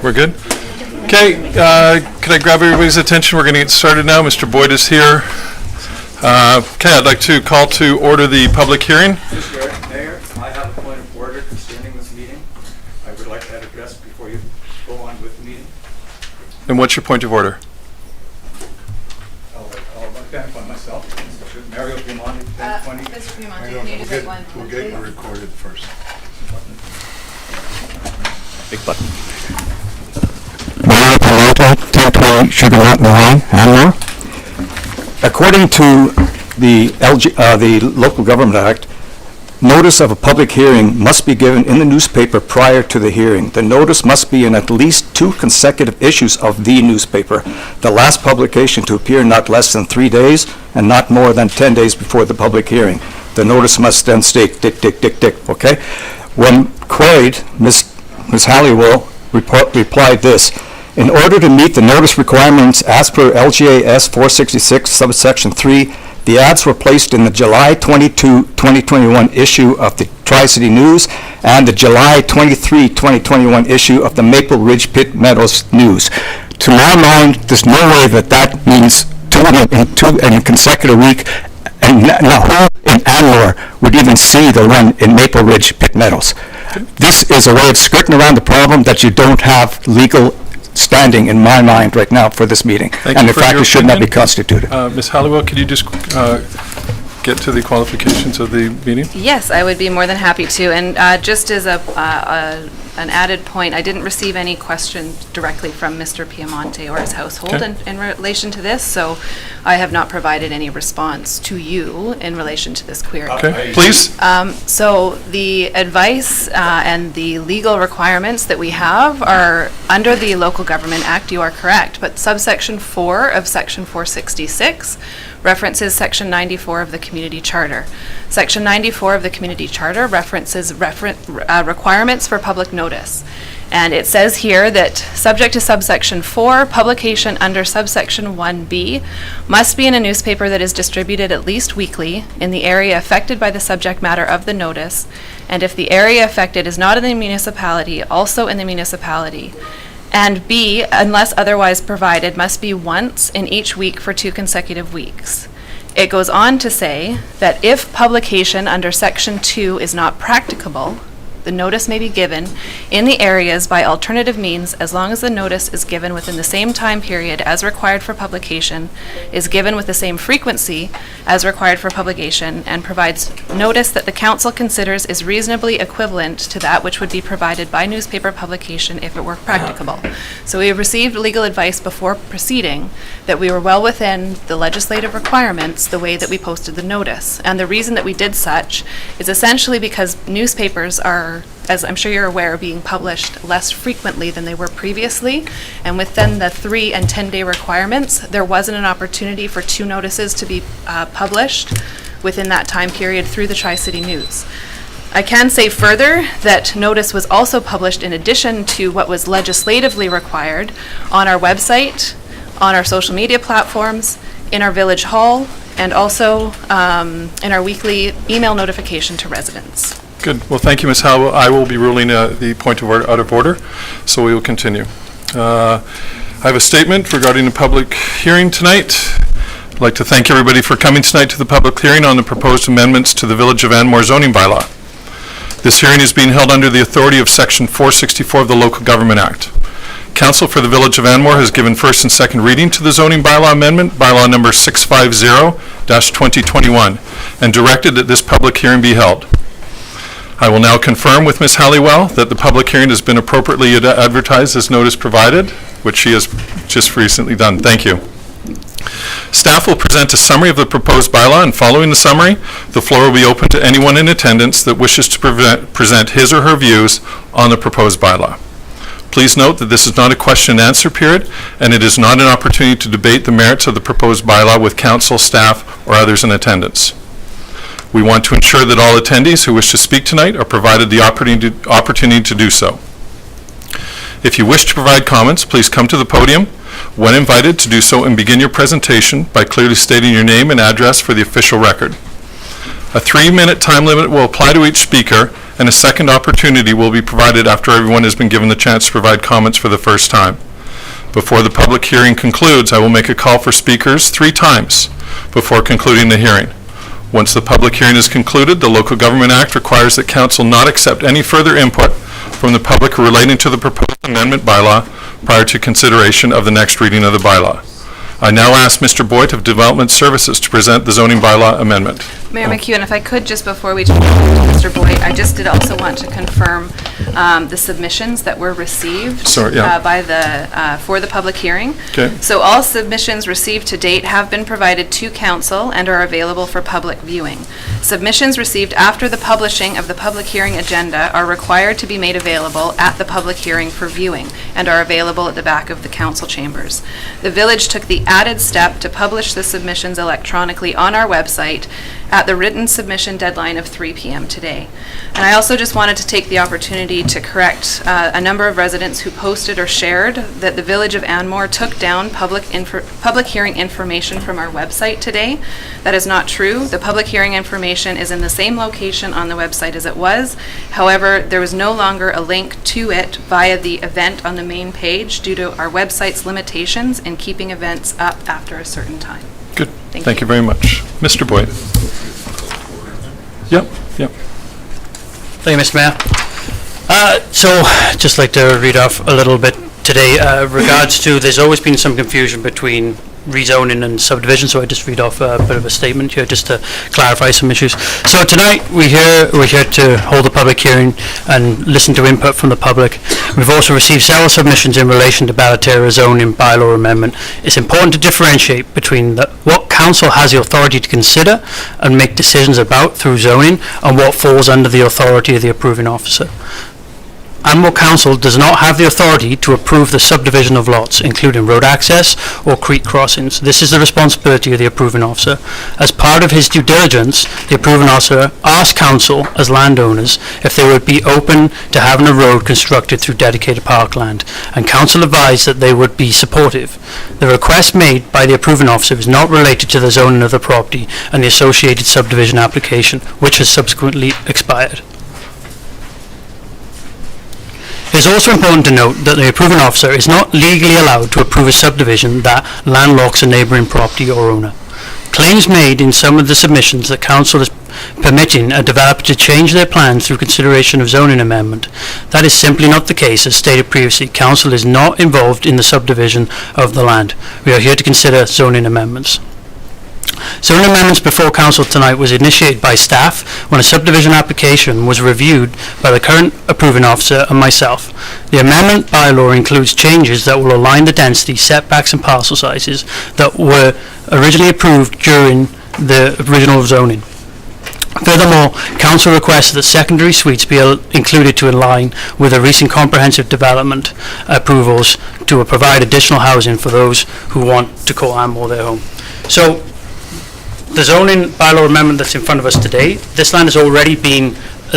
We're good? Okay, could I grab everybody's attention? We're going to get started now. Mr. Boyd is here. Okay, I'd like to call to order the public hearing. Mr. Mayor, I have a point of order concerning this meeting. I would like that addressed before you go on with the meeting. And what's your point of order? I'll identify myself. Mario Piemonte, 1020. Mr. Piemonte, can you do that one? We'll get you recorded first. Big button. Mario Piemonte, 1020 Sugar Mountain Line, Anmore. According to the Local Government Act, notice of a public hearing must be given in the newspaper prior to the hearing. The notice must be in at least 2 consecutive issues of the newspaper. The last publication to appear not less than 3 days and not more than 10 days before the public hearing. The notice must then state tick, tick, tick, tick, okay? When queried, Ms. Halliwell replied this: in order to meet the notice requirements as per LGAS 466 subsection 3, the ads were placed in the July 22, 2021 issue of the Tri-City News and the July 23, 2021 issue of the Maple Ridge Pit Meadows News. To my mind, there's no way that means two in a consecutive week, and now who in Anmore would even see the one in Maple Ridge Pit Meadows? This is a way of skirting around the problem that you don't have legal standing in my mind right now for this meeting. Thank and you in for fact, your it should not be opinion. constituted. Ms. Halliwell, could you just get to the qualifications of the meeting? Yes, I would be more than happy to. And just as an added point, I didn't receive any questions directly from Mr. Piemonte or his household Okay. in relation to this, so I have not provided any response to you in relation to this query. Okay, please. So the advice and the legal requirements that we have are under the Local Government Act, you are correct, but subsection 4 of section 466 references section 94 of the Community Charter. Section 94 of the Community Charter references requirements for public notice. And it says here that subject to subsection 4, publication under subsection 1B must be in a newspaper that is distributed at least weekly in the area affected by the subject matter of the notice, and if the area affected is not in the municipality, also in the municipality. And B, unless otherwise provided, must be once in each week for 2 consecutive weeks. It goes on to say that if publication under section 2 is not practicable, the notice may be given in the areas by alternative means as long as the notice is given within the same time period as required for publication, is given with the same frequency as required for publication, and provides notice that the council considers is reasonably equivalent to that which would be provided by newspaper publication if it were practicable. So we have received legal advice before proceeding that we were well within the legislative requirements the way that we posted the notice. And the reason that we did such is essentially because newspapers are, as I'm sure you're aware, being published less frequently than they were previously. And within the 3 and 10-day requirements, there wasn't an opportunity for 2 notices to be published within that time period through the Tri-City News. I can say further that notice was also published in addition to what was legislatively required on our website, on our social media platforms, in our village hall, and also in our weekly email notification to residents. Good. Well, thank you, Ms. Halliwell. I will be ruling the point of order out of order, so we will continue. I have a statement regarding the public hearing tonight. I'd like to thank everybody for coming tonight to the public hearing on the proposed amendments to the Village of Anmore zoning bylaw. This hearing is being held under the authority of section 464 of the Local Government Act. Council for the Village of Anmore has given first and second reading to the zoning bylaw amendment, bylaw number 650-2021, and directed that this public hearing be held. I will now confirm with Ms. Halliwell that the public hearing has been appropriately advertised as notice provided, which she has just recently done. Thank you. Staff will present a summary of the proposed bylaw, and following the summary, the floor will be open to anyone in attendance that wishes to present his or her views on the proposed bylaw. Please note that this is not a question and answer period, and it is not an opportunity to debate the merits of the proposed bylaw with council, staff, or others in attendance. We want to ensure that all attendees who wish to speak tonight are provided the opportunity to do so. If you wish to provide comments, please come to the podium when invited to do so and begin your presentation by clearly stating your name and address for the official record. A 3-minute time limit will apply to each speaker, and a second opportunity will be provided after everyone has been given the chance to provide comments for the first time. Before the public hearing concludes, I will make a call for speakers 3 times before concluding the hearing. Once the public hearing is concluded, the Local Government Act requires that council not accept any further input from the public relating to the proposed amendment bylaw prior to consideration of the next reading of the bylaw. I now ask Mr. Boyd of Development Services to present the zoning bylaw amendment. Mayor McEwen, if I could, just before we turn to Mr. Boyd, I just did also want to confirm the submissions that were received Sorry, yeah. for the public hearing. Okay. So all submissions received to date have been provided to council and are available for public viewing. Submissions received after the publishing of the public hearing agenda are required to be made available at the public hearing for viewing and are available at the back of the council chambers. The village took the added step to publish the submissions electronically on our website at the written submission deadline of 3 p.m. today. And I also just wanted to take the opportunity to correct a number of residents who posted or shared that the Village of Anmore took down public hearing information from our website today. That is not true. The public hearing information is in the same location on the website as it was. However, there was no longer a link to it via the event on the main page due to our website's limitations in keeping events up after a certain time. Good. Thank Thank you. you very much. Mr. Boyd. Yep, yep. Thank you, Mr. Mayor. So, just like to read off a little bit today, regards to, there's always been some confusion between rezoning and subdivision, so I just read off a bit of a statement here just to clarify some issues. So tonight we're here to hold a public hearing and listen to input from the public. We've also received several submissions in relation to Ballaterra zoning bylaw amendment. It's important to differentiate between what council has the authority to consider and make decisions about through zoning and what falls under the authority of the approving officer. Anmore Council does not have the authority to approve the subdivision of lots, including road access or creek crossings. This is the responsibility of the approving officer. As part of his due diligence, the approving officer asked Council, as landowners, if they would be open to having a road constructed through dedicated parkland, and Council advised that they would be supportive. The request made by the approving officer is not related to the zoning of the property and the associated subdivision application, which has subsequently expired. It is also important to note that the approving officer is not legally allowed to approve a subdivision that landlocks a neighbouring property or owner. Claims made in some of the submissions that council is permitting a developer to change their plans through consideration of zoning amendment. That is simply not the case. As stated previously, council is not involved in the subdivision of the land. We are here to consider zoning amendments. Zoning amendments before council tonight was initiated by staff when a subdivision application was reviewed by the current approving officer and myself. The amendment bylaw includes changes that will align the density, setbacks and parcel sizes that were originally approved during the original zoning. Furthermore, council requests that secondary suites be included to align with the recent comprehensive development approvals to provide additional housing for those who want to call Anmore their home. So, the zoning bylaw amendment that's in front of us today, this land has already been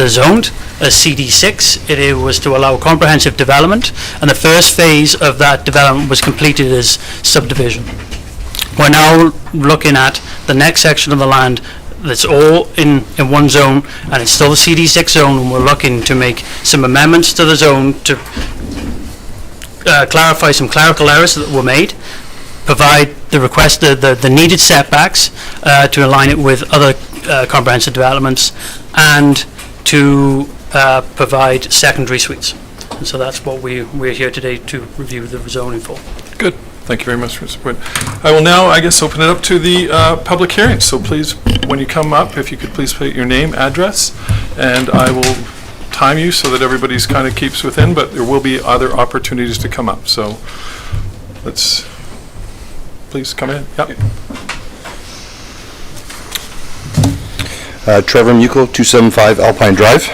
zoned as CD6. It was to allow comprehensive development, and the first phase of that development was completed as subdivision. We're now looking at the next section of the land that's all in one zone, and it's still the CD6 zone, and we're looking to make some amendments to the zone to clarify some clerical errors that were made, provide the needed setbacks to align it with other comprehensive developments, and to provide secondary suites. And so that's what we're here today to review the zoning for. Good. Thank you very much for your support. I will now, I guess, open it up to the public hearing. So please, when you come up, if you could please put your name, address, and I will time you so that everybody's kind of keeps within, but there will be other opportunities to come up. So let's, please come in. Yep. Trevor Muckel, 275 Alpine Drive.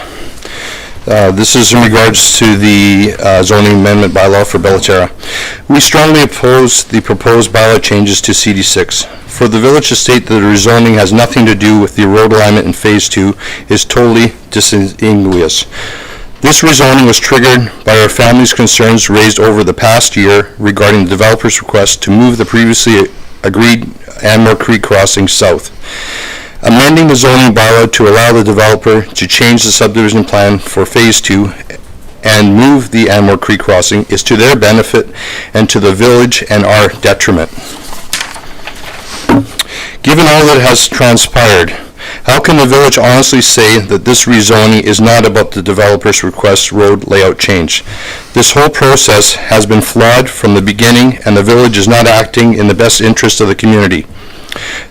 This is in regards to the zoning amendment bylaw for Ballaterra. We strongly oppose the proposed bylaw changes to CD6. For the village to state that the rezoning has nothing to do with the road alignment in Phase 2 is totally disingenuous. This rezoning was triggered by our family's concerns raised over the past year regarding the developer's request to move the previously agreed Anmore Creek crossing south. amending the zoning bylaw to allow the developer to change the subdivision plan for Phase 2 and move the Anmore Creek crossing is to their benefit and to the village and our detriment. Given all that has transpired, how can the village honestly say that this rezoning is not about the developer's request road layout change? This whole process has been flawed from the beginning, and the village is not acting in the best interest of the community.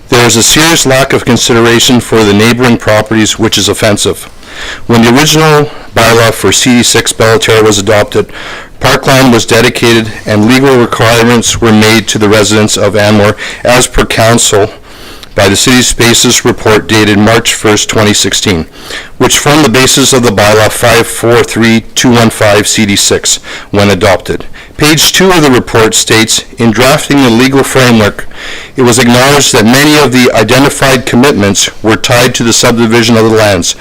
There is a serious lack of consideration for the neighboring properties, which is offensive. When the original bylaw for CD6 Bellaterra was adopted, parkland was dedicated and legal requirements were made to the residents of Anmore as per council by the City Spaces report dated March 1st, 2016, which formed the basis of the bylaw 543215 CD6 when adopted. Page 2 of the report states, in drafting the legal framework, it was acknowledged that many of the identified commitments were tied to the subdivision of the lands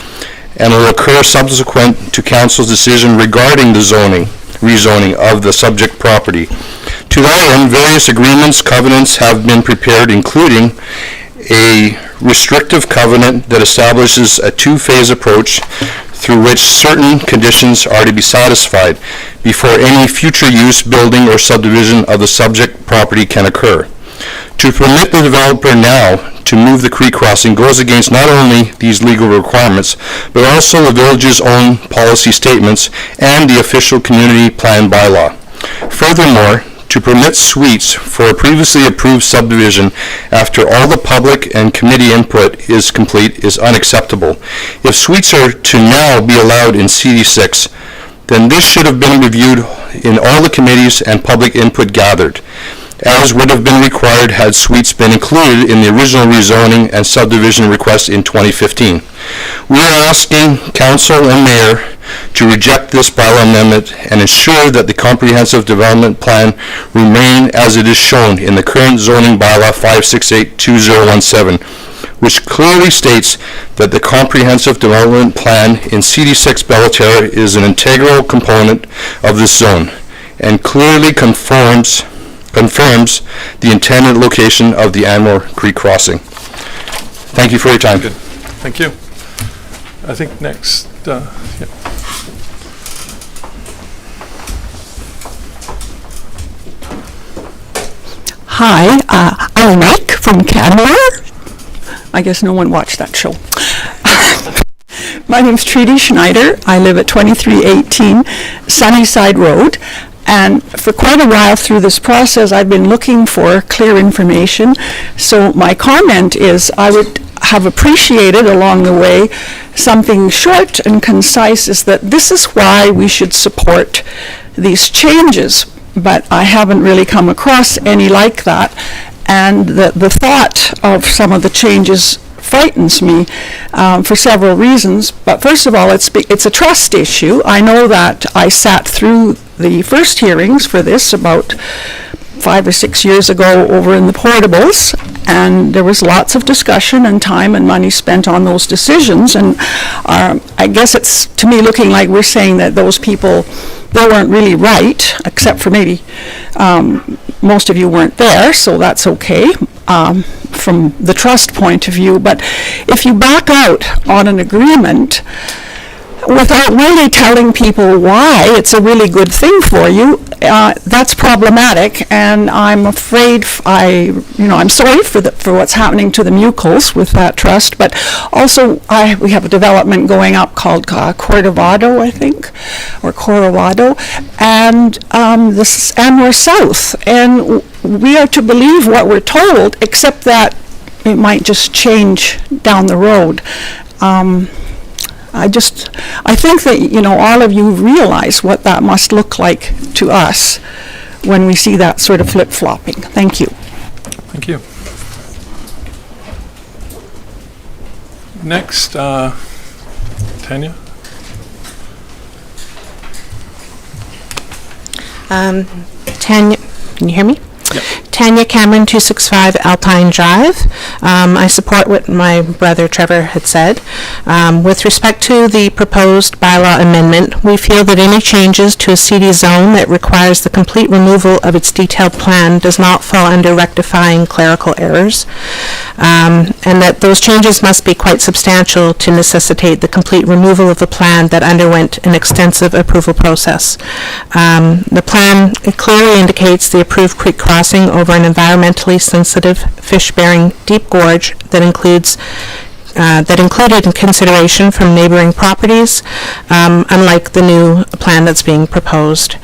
and will occur subsequent to council's decision regarding the rezoning of the subject property. To that end, various agreements, covenants have been prepared, including a restrictive covenant that establishes a two-phase approach through which certain conditions are to be satisfied before any future use, building, or subdivision of the subject property can occur. To permit the developer now to move the creek crossing goes against not only these legal requirements, but also the village's own policy statements and the official community plan bylaw. Furthermore, to permit suites for a previously approved subdivision after all the public and committee input is complete is unacceptable. If suites are to now be allowed in CD6, then this should have been reviewed in all the committees and public input gathered, as would have been required had suites been included in the original rezoning and subdivision request in 2015. We are asking Council and Mayor to reject this bylaw amendment and ensure that the comprehensive development plan remain as it is shown in the current zoning bylaw 5682017, which clearly states that the comprehensive development plan in CD6 Bellaterra is an integral component of this zone and clearly confirms the intended location of the Anmore Creek crossing. Thank you for your time. Good. Thank you. I think next, yeah. Hi, I'm Mike from Anmore. I guess no one watched that show. My name's Trudy Schneider. I live at 2318 Sunnyside Road. And for quite a while through this process, I've been looking for clear information. So my comment is I would have appreciated along the way something short and concise, is that this is why we should support these changes. But I haven't really come across any like that. And the thought of some of the changes frightens me for several reasons. But first of all, it's a trust issue. I know that I sat through the first hearings for this about 5 or 6 years ago over in the portables, and there was lots of discussion and time and money spent on those decisions. And I guess it's, to me, looking like we're saying that those people, they weren't really right, except for maybe most of you weren't there, so that's okay from the trust point of view. But if you back out on an agreement without really telling people why it's a really good thing for you, that's problematic. And I'm afraid I'm sorry for what's happening to the Mucals with that trust. But also, we have a development going up called Cordovato, I think, or Cordovato, and this is Anmore South. And we are to believe what we're told, except that it might just change down the road. I think that, all of you realize what that must look like to us when we see that sort of flip-flopping. Thank you. Thank you. Next, Tanya? Tanya, can you hear me? Yep. Tanya Cameron, 265 Alpine Drive. I support what my brother Trevor had said. With respect to the proposed bylaw amendment, we feel that any changes to a CD zone that requires the complete removal of its detailed plan does not fall under rectifying clerical errors, and that those changes must be quite substantial to necessitate the complete removal of a plan that underwent an extensive approval process. The plan clearly indicates the approved creek crossing over an environmentally sensitive fish-bearing deep gorge that included consideration from neighboring properties, unlike the new plan that's being proposed,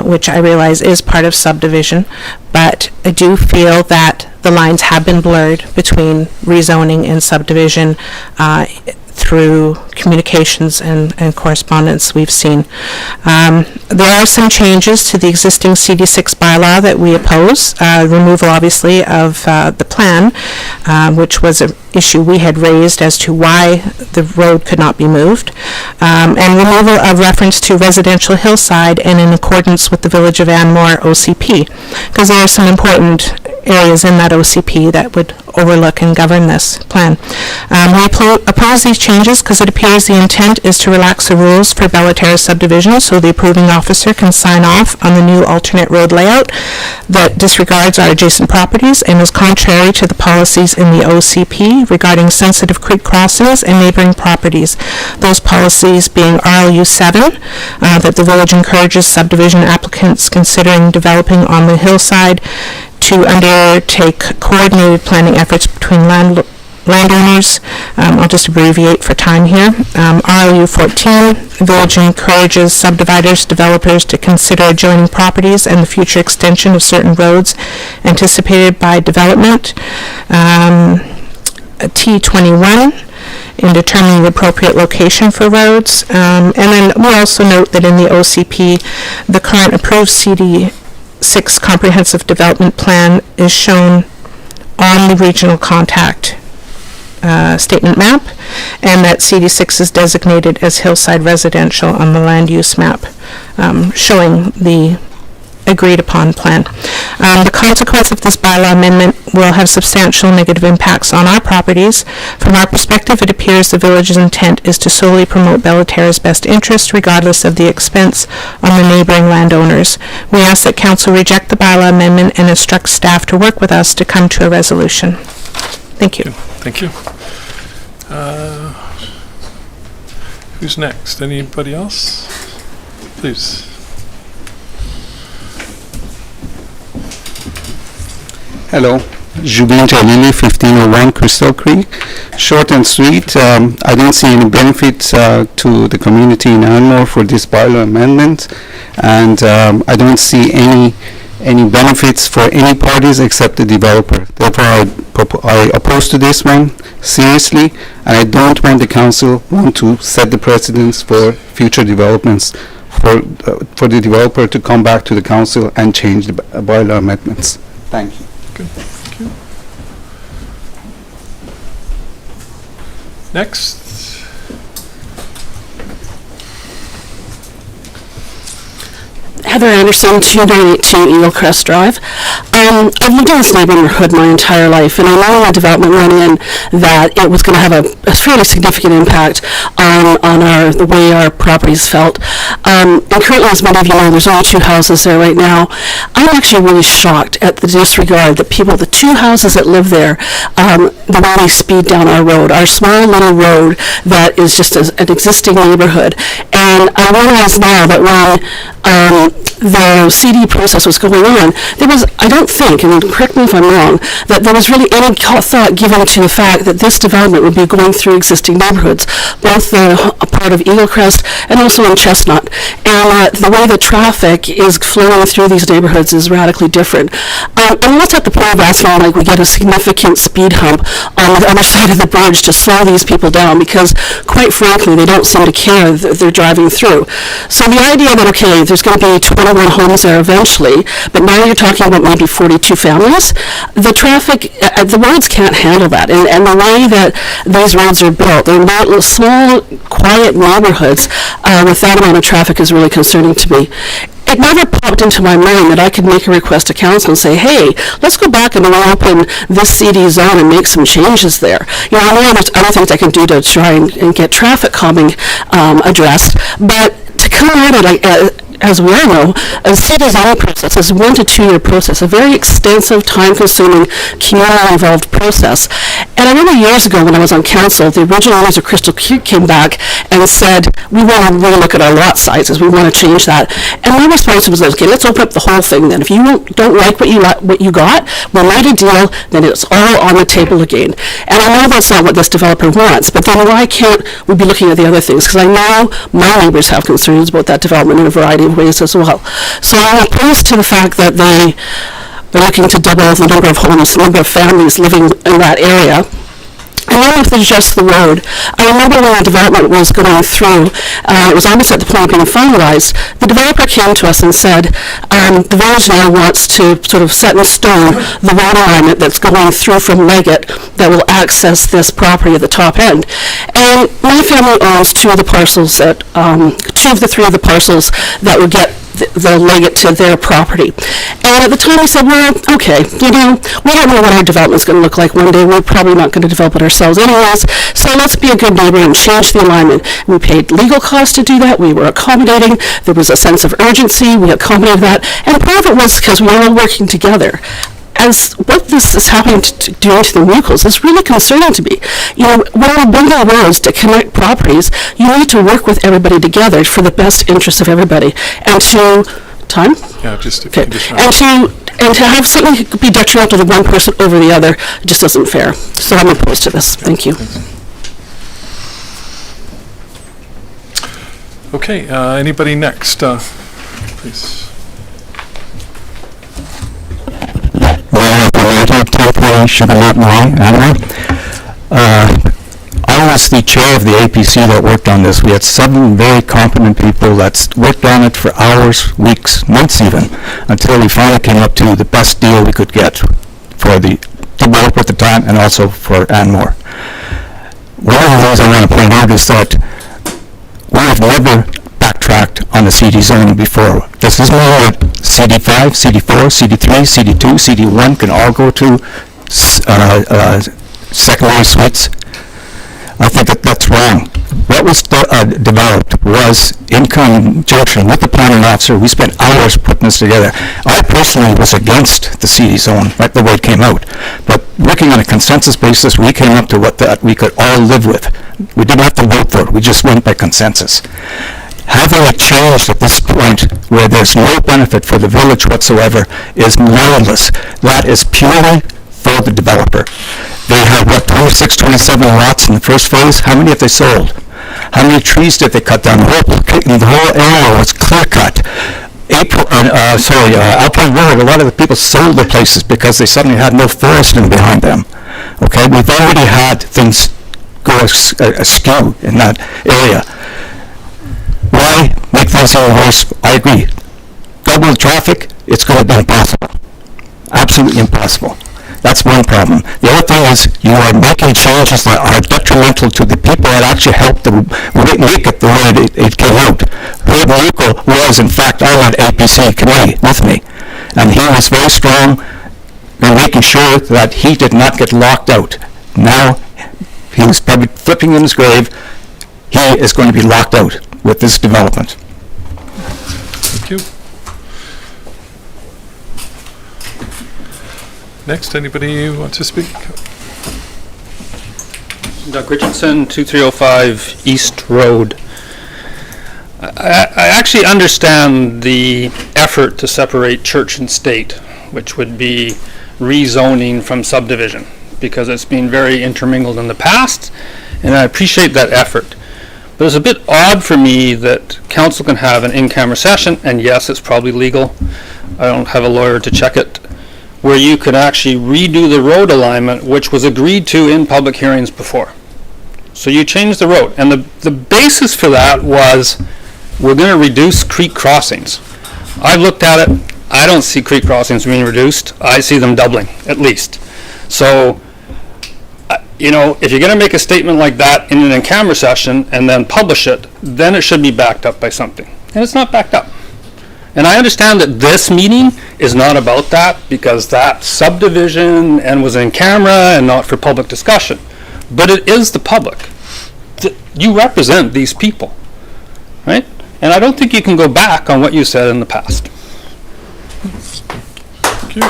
which I realize is part of subdivision, but I do feel that the lines have been blurred between rezoning and subdivision through communications and correspondence we've seen. There are some changes to the existing CD6 bylaw that we oppose. Removal, obviously, of the plan, which was an issue we had raised as to why the road could not be moved, and removal of reference to residential hillside and in accordance with the Village of Anmore OCP, because there are some important areas in that OCP that would overlook and govern this plan. We oppose these changes because it appears the intent is to relax the rules for Bellaterra subdivision so the approving officer can sign off on the new alternate road layout that disregards our adjacent properties and is contrary to the policies in the OCP regarding sensitive creek crossings and neighboring properties. Those policies being RLU 7, that the village encourages subdivision applicants considering developing on the hillside to undertake coordinated planning efforts between landowners. I'll just abbreviate for time here. RLU 14, village encourages subdividers, developers to consider adjoining properties and the future extension of certain roads anticipated by development. T21, in determining the appropriate location for roads. And then we'll also note that in the OCP, the current approved CD6 comprehensive development plan is shown on the regional contact statement map, and that CD6 is designated as hillside residential on the land use map, showing the agreed upon plan. The consequence of this bylaw amendment will have substantial negative impacts on our properties. From our perspective, it appears the village's intent is to solely promote Bellaterra's best interest regardless of the expense on the neighboring landowners. We ask that council reject the bylaw amendment and instruct staff to work with us to come to a resolution. Thank you. Thank you. Who's next? Anybody else? Please. Hello, Jubin Jalili, 1501 Crystal Creek. Short and sweet, I don't see any benefit to the community in Anmore for this bylaw amendment, and I don't see any benefits for any parties except the developer. Therefore, I oppose to this one seriously, and I don't want the council to set the precedence for future developments for the developer to come back to the council and change the bylaw amendments. Thank you. Good. Thank you. Next. Heather Anderson, 2982 Eagle Crest Drive. I've lived in this neighborhood my entire life, and I know when the development went in that it was going to have a fairly significant impact on the way our properties felt. And currently, as many of you know, there's only 2 houses there right now. I'm actually really shocked at the disregard that the 2 houses that live there, the way they speed down our road, our small little road that is just an existing neighborhood. And I realize now that when the CD process was going on, there was, I don't think, and correct me if I'm wrong, that there was really any thought given to the fact that this development would be going through existing neighborhoods, both a part of Eagle Crest and also in Chestnut. And the way the traffic is flowing through these neighborhoods is radically different. I'm almost at the point of asking, like, we get a significant speed hump on the other side of the bridge to slow these people down, because, quite frankly, they don't seem to care that they're driving through. So the idea that, okay, there's going to be 21 homes there eventually, but now you're talking about maybe 42 families, the traffic, the roads can't handle that. And the way that these roads are built, they're not small, quiet neighborhoods with that amount of traffic is really concerning to me. it never popped into my mind that I could make a request to council and say, hey, let's go back and reopen this CD zone and make some changes there. You know, I know there's other things I can do to try and get traffic calming addressed, but to come at it as we all know, a city zoning process is a 1 to 2 year process, a very extensive, time-consuming, community-involved process. And I remember years ago when I was on council, the original owners of Crystal Creek came back and said, we want to really look at our lot sizes, we want to change that. And my response was, okay, let's open up the whole thing then. If you don't like what you got, we'll write a deal, then it's all on the table again. And I know that's not what this developer wants, but then why can't we be looking at the other things? Because I know my neighbors have concerns about that development in a variety of ways as well. So I'm opposed to the fact that they're looking to double the number of homes, the number of families living in that area. And then if there's just the road, I remember when the development was going through, it was almost at the point of being finalized, the developer came to us and said, the village now wants to sort of set in stone the road alignment that's going through from Leggett that will access this property at the top end. And my family owns two of the parcels that, 2 of the 3 of the parcels that would get the Leggett to their property. And at the time we said, well, okay, you know, we don't know what our development's going to look like one day. We're probably not going to develop it ourselves anyways, so let's be a good neighbor and change the alignment. We paid legal costs to do that. We were accommodating. There was a sense of urgency. We accommodated that. And part of it was because we were all working together. As what this is happening to doing to the vehicles is really concerning to me. You know, when we're building roads to connect properties, you need to work with everybody together for the best interest of everybody. And to time? Yeah, just Okay. And to have something be detrimental to one person over the other just isn't fair. So I'm opposed to this. Thank you. Okay, anybody next? Please. I was the chair of the APC that worked on this. We had 7 very competent people that worked on it for hours, weeks, months even, until we finally came up to the best deal we could get for the developer at the time and also for Anmore. One of the things I want to point out is that we have never backtracked on the CD zoning before. This is more that CD5, CD4, CD3, CD2, CD1 can all go to secondary suites. I think that's wrong. What was developed was in conjunction with the planning officer. We spent hours putting this together. I personally was against the CD zone, right the way it came out. But working on a consensus basis, we came up to what that we could all live with. We didn't have to vote for it. We just went by consensus. Having it changed at this point where there's no benefit for the village whatsoever is meaningless. That is purely for the developer. They have, 26, 27 lots in the first phase. How many have they sold? How many trees did they cut down? The whole area was clear cut. Alpine Road, a lot of the people sold their places because they suddenly had no forest in behind them. Okay, we've already had things go askew in that area. Why make things even worse? I agree. Double the traffic, it's going to be impossible. Absolutely impossible. That's one problem. The other thing is you are making changes that are detrimental to the people that actually helped make it the way it came out. Herb Nico was, in fact, on that APC committee with me, and he was very strong in making sure that he did not get locked out. Now, he was probably flipping in his grave. He is going to be locked out with this development. Thank you. Next, anybody want to speak? Doug Richardson, 2305 East Road. I actually understand the effort to separate church and state, which would be rezoning from subdivision, because it's been very intermingled in the past, and I appreciate that effort. But it's a bit odd for me that council can have an in-camera session, and yes, it's probably legal. I don't have a lawyer to check it, where you could actually redo the road alignment, which was agreed to in public hearings before. So you changed the road, and the basis for that was we're going to reduce creek crossings. I've looked at it. I don't see creek crossings being reduced. I see them doubling, at least. So, if you're going to make a statement like that in an in-camera session and then publish it, then it should be backed up by something. And it's not backed up. And I understand that this meeting is not about that because that's subdivision and was in camera and not for public discussion. But it is the public. You represent these people, right? And I don't think you can go back on what you said in the past. Thank you.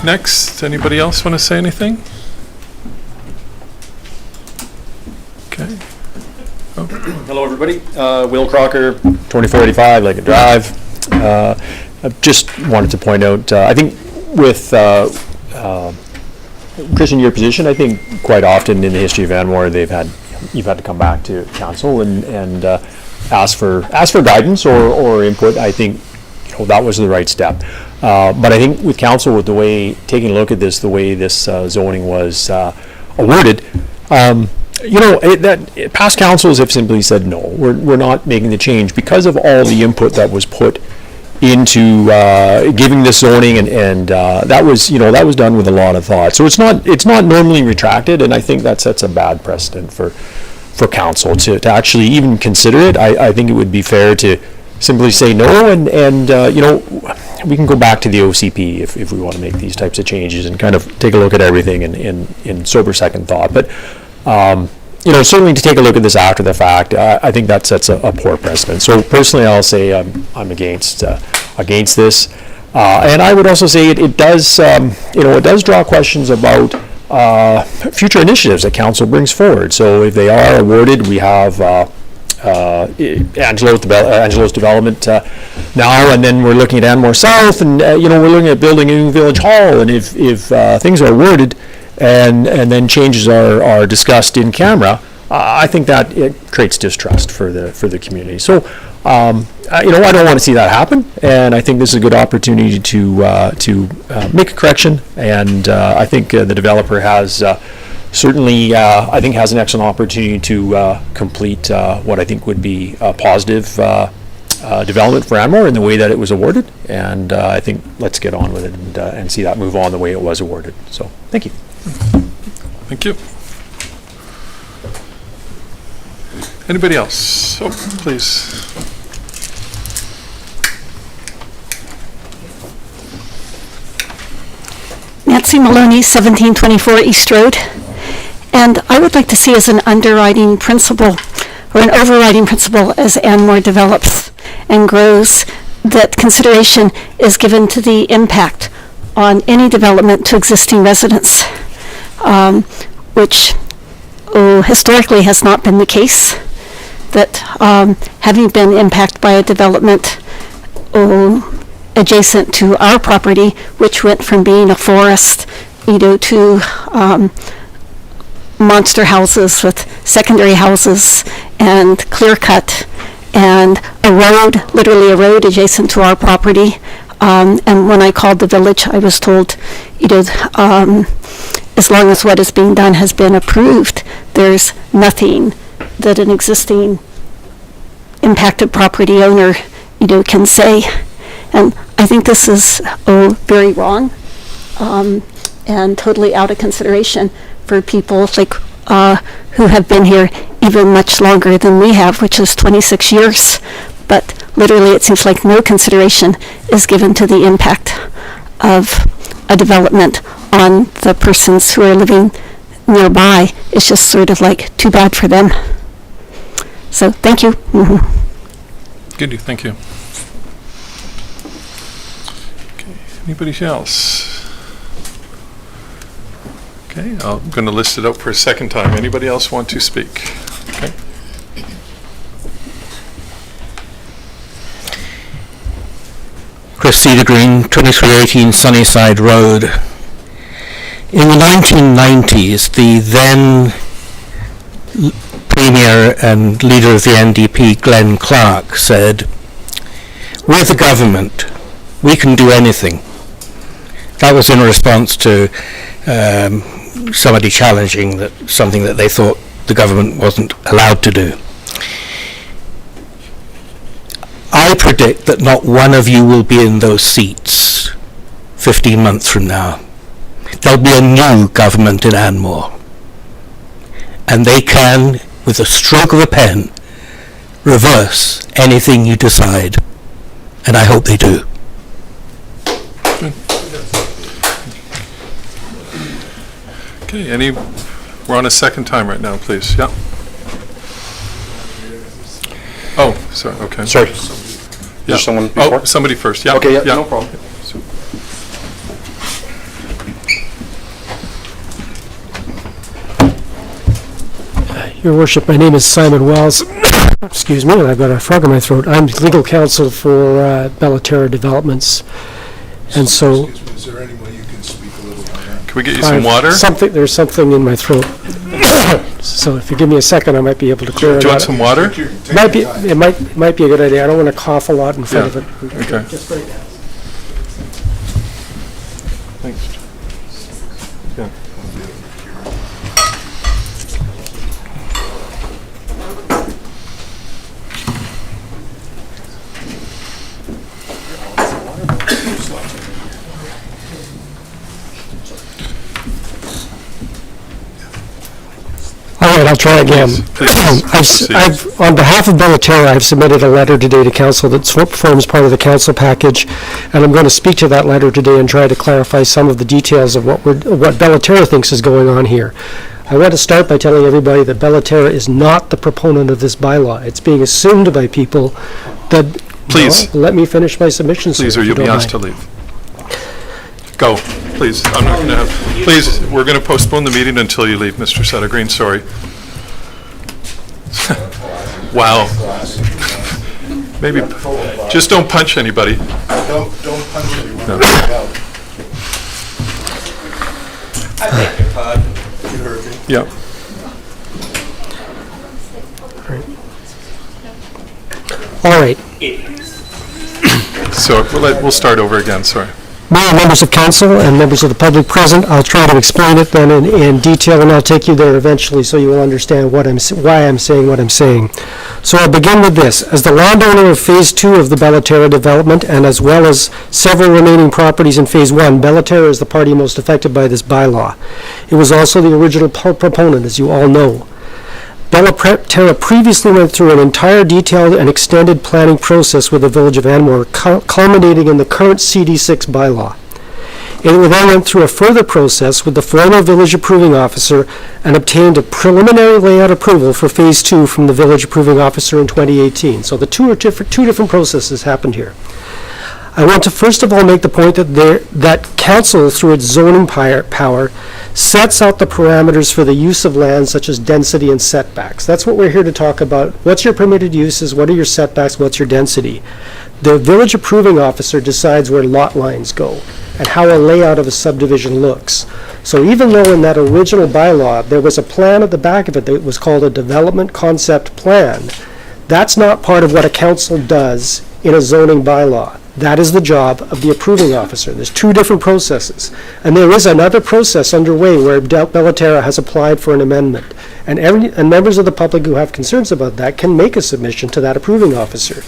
Next, anybody else want to say anything? Okay. Hello, everybody. Will Crocker, 2485 Leggett Drive. I just wanted to point out, I think with Christian, your position, I think quite often in the history of Anmore, you've had to come back to council and ask for guidance or input. I think that was the right step. But I think with council, with the way, taking a look at this, the way this zoning was awarded, past councils have simply said, no, we're not making the change because of all the input that was put into giving this zoning, and that was done with a lot of thought. So it's not normally retracted, and I think that sets a bad precedent for council to actually even consider it. I think it would be fair to simply say no, and we can go back to the OCP if we want to make these types of changes and kind of take a look at everything in sober second thought. But certainly to take a look at this after the fact, I think that sets a poor precedent. So personally, I'll say I'm against this, and I would also say it does draw questions about future initiatives that council brings forward. So if they are awarded, we have Angelo's development now, and then we're looking at Anmore South, and we're looking at building a new village hall. And if things are awarded and then changes are discussed in camera, I think that it creates distrust for the community. So I don't want to see that happen, and I think this is a good opportunity to make a correction. And I think the developer has certainly, I think, has an excellent opportunity to complete what I think would be a positive development for Anmore in the way that it was awarded. And I think let's get on with it and see that move on the way it was awarded. So, thank you. Thank you. Anybody else? Oh, please. Nancy Maloney, 1724 East Road. And I would like to see as an underwriting principle or an overriding principle as Anmore develops and grows that consideration is given to the impact on any development to existing residents, which historically has not been the case. That having been impacted by a development adjacent to our property, which went from being a forest, to monster houses with secondary houses and clear cut and a road, literally a road adjacent to our property. And when I called the village, I was told, as long as what is being done has been approved, there's nothing that an existing impacted property owner, can say. And I think this is very wrong and totally out of consideration for people like who have been here even much longer than we have, which is 26 years. But literally it seems like no consideration is given to the impact of a development on the persons who are living nearby. It's just sort of like too bad for them. So thank you. Good, thank you. Okay, anybody else? Okay, I'm going to list it out for a second time. Anybody else want to speak? Okay. Chris Cedar-Green, 2318 Sunnyside Road. In the 1990s, the then Premier and leader of the NDP, Glenn Clark, said, "We're the government. We can do anything." That was in response to somebody challenging something that they thought the government wasn't allowed to do. I predict that not one of you will be in those seats 15 months from now. There'll be a new government in Anmore. And they can, with a stroke of a pen, reverse anything you decide. And I hope they do. Okay, we're on a second time right now, please. Yeah. Oh, sorry, okay. Sorry. Yeah. There's someone Oh, before? somebody first, yeah. Okay, yeah, no problem. Your Worship, my name is Simon Wells. Excuse me, and I've got a frog in my throat. I'm legal counsel for Bellaterra Developments. And so... Is there any way you can speak a little louder? Can we get you some water? There's something in my throat. So if you give me a second, I might be able to clear it out. Do you want some water? It might be a good idea. I don't want to cough a lot in front of it. Okay. Just right now. Thanks. Yeah. All right, I'll try again. Please. On behalf of Bellaterra, I've submitted a letter today to council that forms part of the council package, and I'm going to speak to that letter today and try to clarify some of the details of what Bellaterra thinks is going on here. I want to start by telling everybody that Bellaterra is not the proponent of this bylaw. It's being assumed by people that... Please. No, let me finish my submission, sir, Please, or if you you'll be don't asked to mind. leave. Go, please. I'm not going to have... Please, we're going to postpone the meeting until you leave, Mr. Suttergreen. Sorry. Wow. Maybe, just don't punch anybody. Don't punch anyone. No. I beg your pardon. You heard me. Yeah. All right. So we'll start over again, sorry. Mayor, members of council, and members of the public present, I'll try to explain it then in detail, and I'll take you there eventually so you will understand why I'm saying what I'm saying. So I'll begin with this. As the landowner of Phase 2 of the Bellaterra development, and as well as several remaining properties in Phase 1, Bellaterra is the party most affected by this bylaw. It was also the original proponent, as you all know. Bellaterra previously went through an entire detailed and extended planning process with the Village of Anmore, culminating in the current CD6 bylaw. It then went through a further process with the former village approving officer and obtained a preliminary layout approval for Phase 2 from the village approving officer in 2018. So the two different processes happened here. I want to first of all make the point that council, through its zoning power, sets out the parameters for the use of land such as density and setbacks. That's what we're here to talk about. What's your permitted uses? What are your setbacks? What's your density? The village approving officer decides where lot lines go and how a layout of a subdivision looks. So even though in that original bylaw there was a plan at the back of it that was called a development concept plan, that's not part of what a council does in a zoning bylaw. That is the job of the approving officer. There's two different processes. And there is another process underway where Bellaterra has applied for an amendment. And members of the public who have concerns about that can make a submission to that approving officer.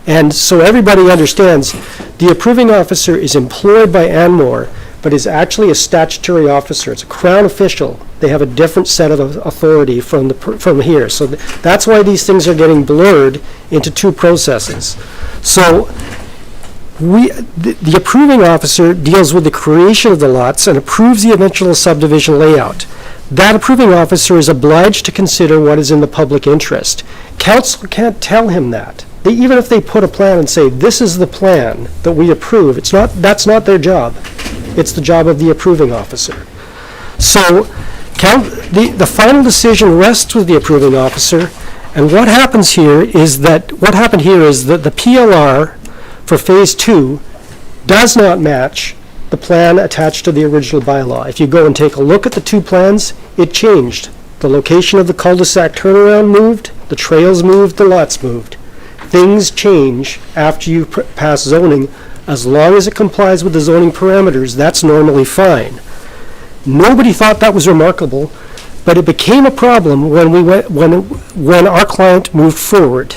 And so everybody understands the approving officer is employed by Anmore, but is actually a statutory officer. It's a Crown official. They have a different set of authority from here. So that's why these things are getting blurred into two processes. So the approving officer deals with the creation of the lots and approves the eventual subdivision layout. That approving officer is obliged to consider what is in the public interest. Council can't tell him that. Even if they put a plan and say, this is the plan that we approve, that's not their job. It's the job of the approving officer. So the final decision rests with the approving officer, and what happened here is that the PLR for Phase 2 does not match the plan attached to the original bylaw. If you go and take a look at the two plans, it changed. The location of the cul-de-sac turnaround moved, the trails moved, the lots moved. Things change after you pass zoning. As long as it complies with the zoning parameters, that's normally fine. Nobody thought that was remarkable, but it became a problem when our client moved forward.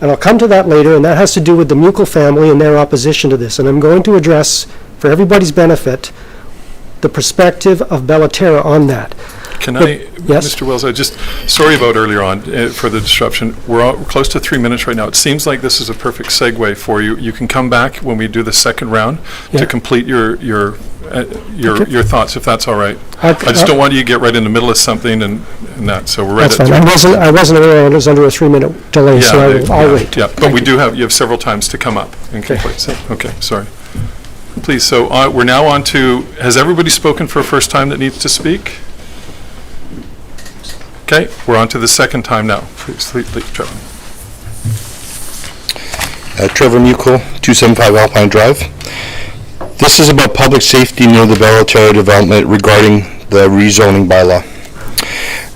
And I'll come to that later, and that has to do with the Muckle family and their opposition to this. And I'm going to address, for everybody's benefit, the perspective of Bellaterra on that. Can I, Yes? Mr. Wells, sorry about earlier on for the disruption. We're close to 3 minutes right now. It seems like this is a perfect segue for you. You can come back when we do the second round to complete your thoughts, if that's all right. I just don't want you to get right in the middle of something and that, so we're right That's at fine. I wasn't aware it was under a 3-minute delay, so I'll wait. Yeah, but you have several times to come up and complete. So, okay, sorry. Please, so we're now on to, has everybody spoken for a first time that needs to speak? Okay, we're on to the second time now. Please, Trevor. Trevor Mukel, 275 Alpine Drive. This is about public safety near the Bellaterra development regarding the rezoning bylaw.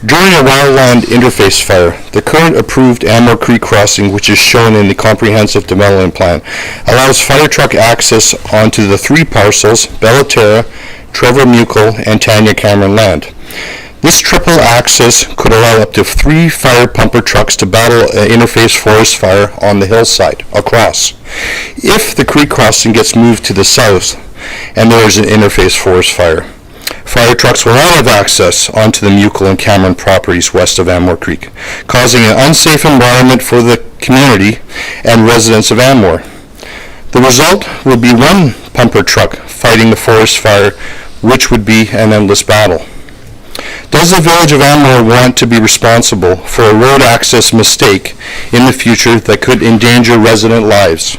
During a wildland interface fire, the current approved Anmore Creek crossing, which is shown in the comprehensive development plan, allows fire truck access onto the 3 parcels, Bellaterra, Trevor Mukel, and Tanya Cameron land. This triple access could allow up to 3 fire pumper trucks to battle an interface forest fire on the hillside across. If the creek crossing gets moved to the south and there is an interface forest fire, fire trucks will not have access onto the Mukel and Cameron properties west of Anmore Creek, causing an unsafe environment for the community and residents of Anmore. The result will be 1 pumper truck fighting the forest fire, which would be an endless battle. Does the Village of Anmore want to be responsible for a road access mistake in the future that could endanger resident lives?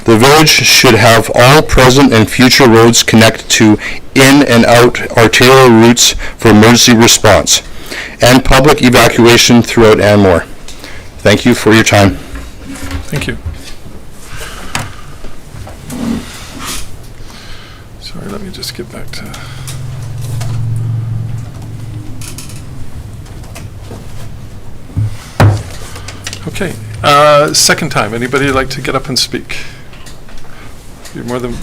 The village should have all present and future roads connected to in and out arterial routes for emergency response and public evacuation throughout Anmore. Thank you for your time. Thank you. Sorry, let me just get back to... Okay, second time. Anybody like to get up and speak? You're more than...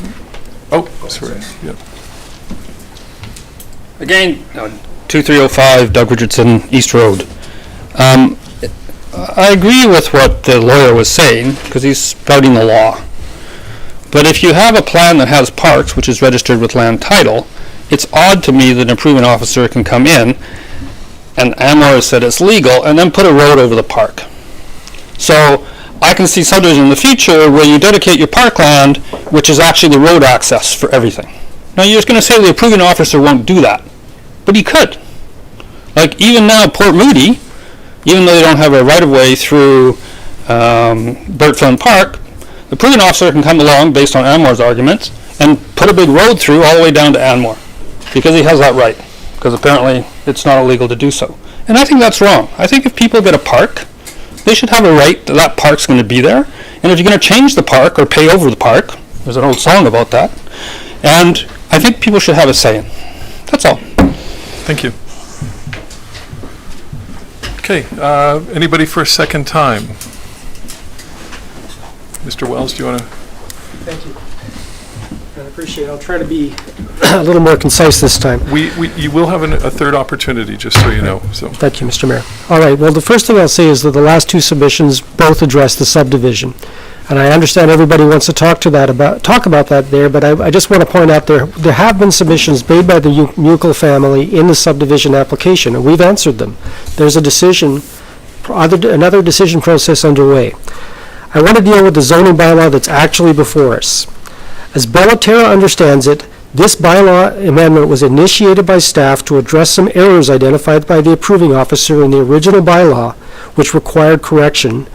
Oh, sorry. Yeah. Again, 2305 Doug Richardson, East Road. I agree with what the lawyer was saying, because he's spouting the law. But if you have a plan that has parks, which is registered with land title, it's odd to me that an improvement officer can come in, and Anmore has said it's legal, and then put a road over the park. So I can see subdivision in the future where you dedicate your parkland, which is actually the road access for everything. Now you're just going to say the approving officer won't do that, but he could. Like even now, Port Moody, even though they don't have a right-of-way through Burtfern Park, the approving officer can come along based on Anmore's arguments and put a big road through all the way down to Anmore, because he has that right, because apparently it's not illegal to do so. And I think that's wrong. I think if people get a park, they should have a right that that park's going to be there. And if you're going to change the park or pay over the park, there's an old song about that, and I think people should have a say in. That's all. Thank you. Okay, anybody for a second time? Mr. Wells, do you want to? Thank you. I appreciate it. I'll try to be a little more concise this time. You will have a third opportunity, just so you know. So. Thank you, Mr. Mayor. All right, well, the first thing I'll say is that the last 2 submissions both address the subdivision. And I understand everybody wants to talk about that there, but I just want to point out there have been submissions made by the Mukel family in the subdivision application, and we've answered them. There's a decision, another decision process underway. I want to deal with the zoning bylaw that's actually before us. As Bellaterra understands it, this bylaw amendment was initiated by staff to address some errors identified by the approving officer in the original bylaw, which required correction,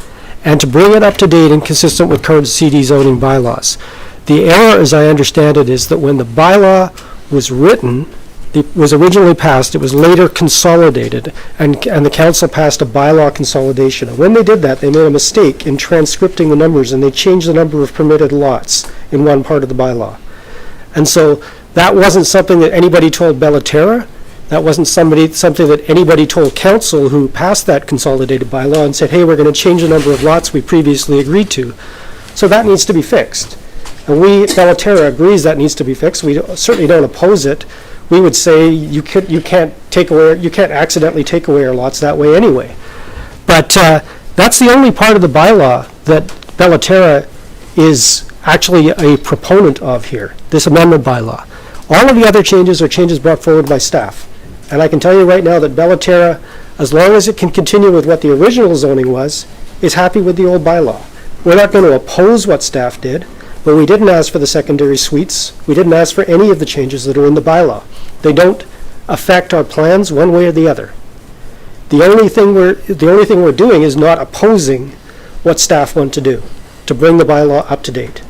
and to bring it up to date and consistent with current CD zoning bylaws. The error, as I understand it, is that when the bylaw was written, it was originally passed, it was later consolidated, and the council passed a bylaw consolidation. And when they did that, they made a mistake in transcripting the numbers, and they changed the number of permitted lots in one part of the bylaw. And so that wasn't something that anybody told Bellaterra. That wasn't something that anybody told council who passed that consolidated bylaw and said, hey, we're going to change the number of lots we previously agreed to. So that needs to be fixed. And Bellaterra agrees that needs to be fixed. We certainly don't oppose it. We would say you can't accidentally take away our lots that way anyway. But that's the only part of the bylaw that Bellaterra is actually a proponent of here, this amendment bylaw. All of the other changes are changes brought forward by staff. And I can tell you right now that Bellaterra, as long as it can continue with what the original zoning was, is happy with the old bylaw. We're not going to oppose what staff did, but we didn't ask for the secondary suites. We didn't ask for any of the changes that are in the bylaw. They don't affect our plans one way or the other. The only thing we're doing is not opposing what staff want to do, to bring the bylaw up to date.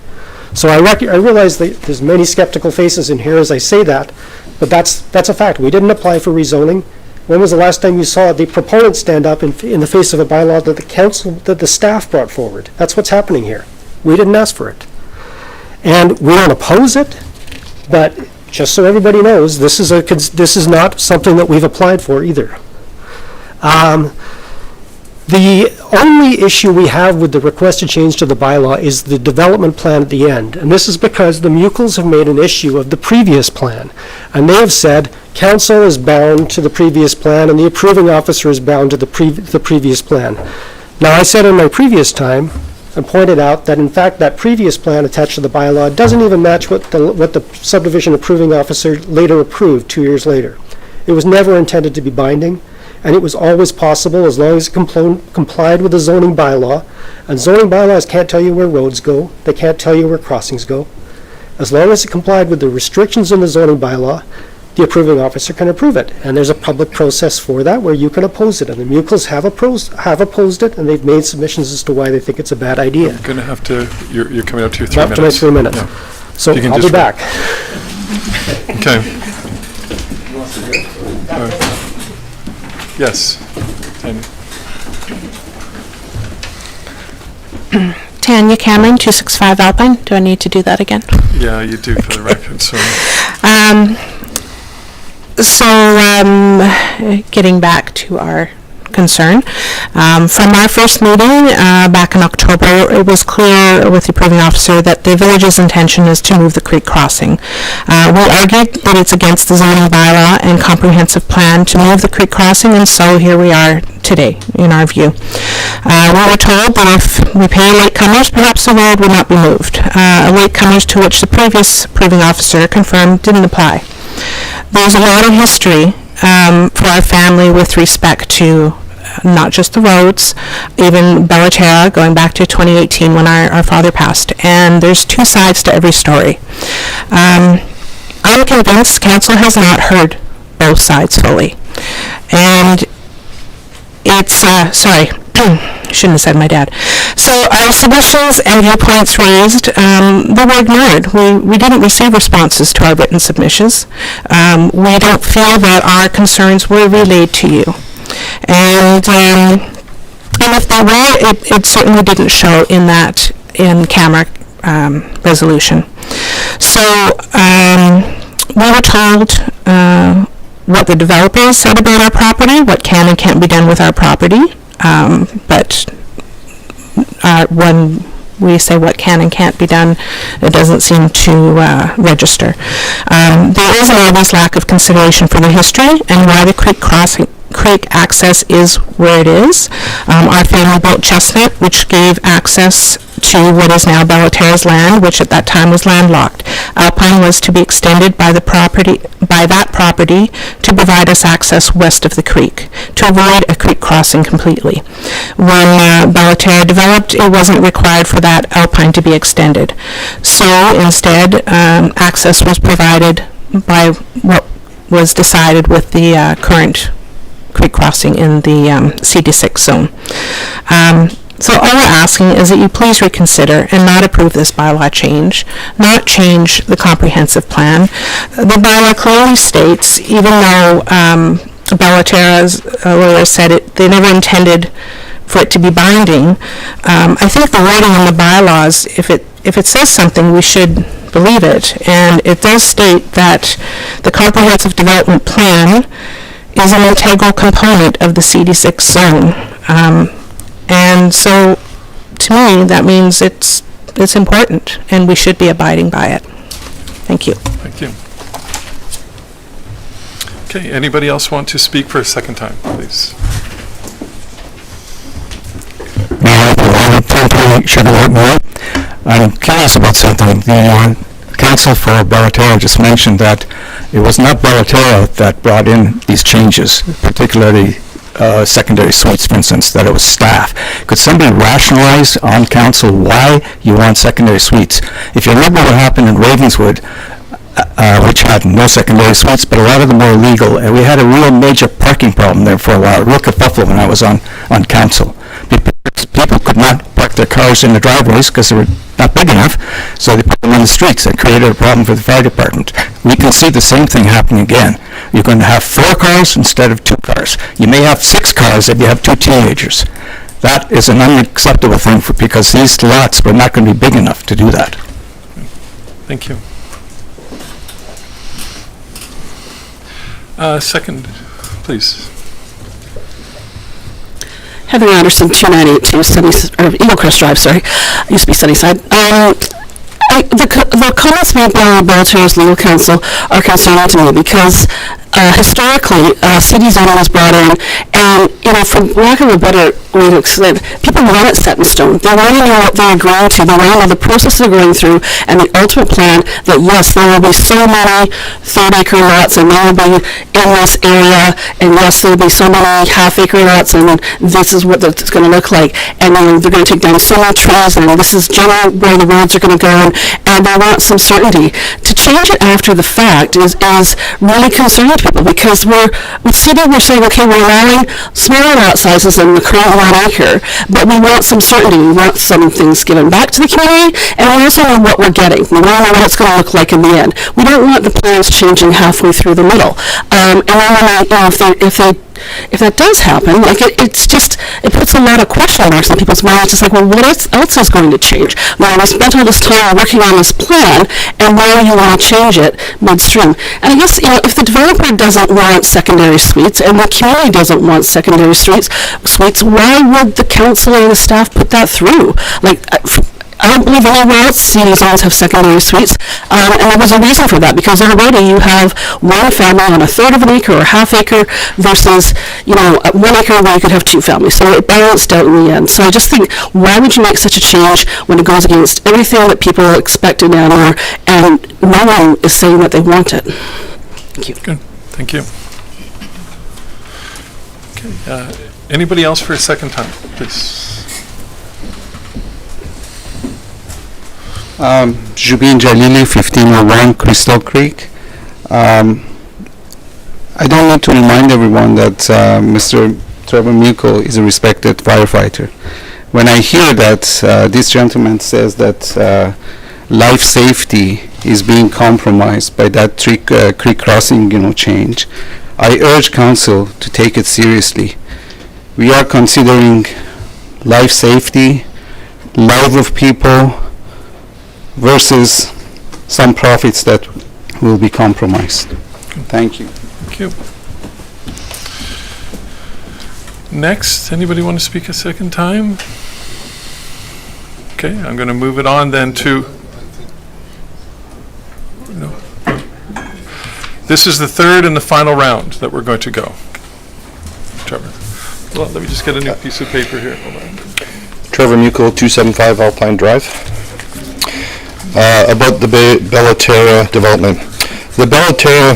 So I realize that there's many skeptical faces in here as I say that, but that's a fact. We didn't apply for rezoning. When was the last time you saw the proponent stand up in the face of a bylaw that the staff brought forward? That's what's happening here. We didn't ask for it. And we don't oppose it, but just so everybody knows, this is not something that we've applied for either. The only issue we have with the requested change to the bylaw is the development plan at the end. And this is because the Mucals have made an issue of the previous plan. And they have said council is bound to the previous plan and the approving officer is bound to the previous plan. Now, I said in my previous time and pointed out that in fact that previous plan attached to the bylaw doesn't even match what the subdivision approving officer later approved 2 years later. It was never intended to be binding. And it was always possible as long as it complied with the zoning bylaw. And zoning bylaws can't tell you where roads go. They can't tell you where crossings go. As long as it complied with the restrictions in the zoning bylaw, the approving officer can approve it. And there's a public process for that where you can oppose it. And the Mucals have opposed it, and they've made submissions as to why they think it's a bad idea. I'm going to have to, you're coming up to your 3 minutes. Up to my 3 minutes. Yeah. So You can I'll just be back. Okay. Yes. Tanya Cameron, 265 Alpine. Do I need to do that again? Yeah, you do for the record, so. Getting back to our concern. From our first meeting back in October, it was clear with the approving officer that the village's intention is to move the creek crossing. We argued that it's against the zoning bylaw and comprehensive plan to move the creek crossing, and so here we are today, in our view. We were told that if we pay latecomers, perhaps the road would not be moved. Latecomers to which the previous approving officer confirmed didn't apply. There's a lot of history for our family with respect to not just the roads, even Bellaterra, going back to 2018 when our father passed. And there's two sides to every story. I'm convinced council has not heard both sides fully. And it's, shouldn't have said my dad. So our submissions and viewpoints raised, they were ignored. We didn't receive responses to our written submissions. We don't feel that our concerns were relayed to you. And if they were, it certainly didn't show in that in-camera resolution. So we were told what the developers said about our property, what can and can't be done with our property. But when we say what can and can't be done, it doesn't seem to register. There is an obvious lack of consideration for the history and why the creek access is where it is. Our family built Chestnut, which gave access to what is now Bellaterra's land, which at that time was landlocked. Alpine was to be extended by that property to provide us access west of the creek, to avoid a creek crossing completely. When Bellaterra developed, it wasn't required for that Alpine to be extended. So instead, access was provided by what was decided with the current creek crossing in the CD6 zone. So all we're asking is that you please reconsider and not approve this bylaw change, not change the comprehensive plan. The bylaw clearly states, even though Bellaterra's lawyer said they never intended for it to be binding, I think the wording in the bylaws, if it says something, we should believe it. And it does state that the comprehensive development plan is an integral component of the CD6 zone. And so, to me, that means it's important, and we should be abiding by it. Thank you. Thank you. Okay, anybody else want to speak for a second time, please? I'm curious about something. The counsel for Bellaterra just mentioned that it was not Bellaterra that brought in these changes, particularly secondary suites, for instance, that it was staff. Could somebody rationalize on council why you want secondary suites? If you remember what happened in Ravenswood, which had no secondary suites, but a lot of them were illegal, and we had a real major parking problem there for a while, real kerfuffle when I was on council. People could not park their cars in the driveways because they were not big enough, so they put them on the streets. That created a problem for the fire department. We can see the same thing happening again. You're going to have 4 cars instead of 2 cars. You may have 6 cars if you have 2 teenagers. That is an unacceptable thing because these lots were not going to be big enough to do that. Thank you. Second, please. Heather Anderson, 2982 Eagle Crest Drive, sorry. Used to be Sunnyside. The comments made by Bellaterra's legal counsel are concerning to me because historically, CD zoning was brought in, and, for lack of a better way to explain, people want it set in stone. They want to know what they're agreeing to. They want to know the process they're going through, and the ultimate plan that, yes, there will be so many third-acre lots, and they will be in this area, and yes, there will be so many half-acre lots, and this is what it's going to look like, and then they're going to take down so many trees, and this is generally where the roads are going to go, and they want some certainty. To change it after the fact is really concerning to people, because with CD we're saying, okay, we're allowing smaller lot sizes than the current 1 acre, but we want some certainty. We want some things given back to the community, and we also know what we're getting. We want to know what it's going to look like in the end. We don't want the plans changing halfway through the middle. And then, if that does happen, it puts a lot of question marks in people's minds. It's like, well, what else is going to change? Well, we spent all this time working on this plan, and now you want to change it midstream. And I guess, if the developer doesn't want secondary suites, and the community doesn't want secondary suites, why would the council and the staff put that through? I don't believe anywhere else CD zones have secondary suites, and there was a reason for that, because already you have one family on a third of an acre or half acre versus, 1 acre where you could have 2 families. So it balanced out in the end. So I just think, why would you make such a change when it goes against everything that people expect in Anmore, and no one is saying that they want it? Thank you. Good. Thank you. Okay. Anybody else for a second time, please? Jubin Jalili, 1501 Crystal Creek. I don't need to remind everyone that Mr. Trevor Mukel is a respected firefighter. When I hear that this gentleman says that life safety is being compromised by that creek crossing, change, I urge council to take it seriously. We are considering life safety, life of people, versus some profits that will be compromised. Thank you. Thank you. Next, anybody want to speak a second time? Okay, I'm going to move it on then to... No. This is the third and the final round that we're going to go. Trevor. Well, let me just get a new piece of paper here. Hold on. Trevor Mukel, 275 Alpine Drive. About the Bellaterra development. The Bellaterra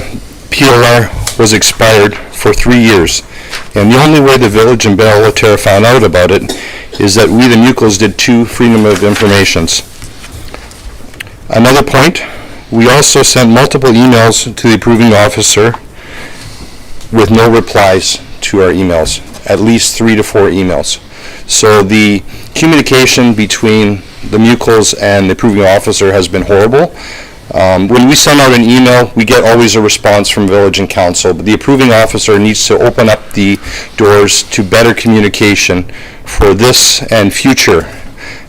PLR was expired for 3 years, and the only way the village and Bellaterra found out about it is that we, the Mukels, did 2 Freedom of Informations. Another point, we also sent multiple emails to the approving officer with no replies to our emails, at least 3 to 4 emails. So the communication between the Mukels and the approving officer has been horrible. When we send out an email, we get always a response from village and council, but the approving officer needs to open up the doors to better communication for this and future,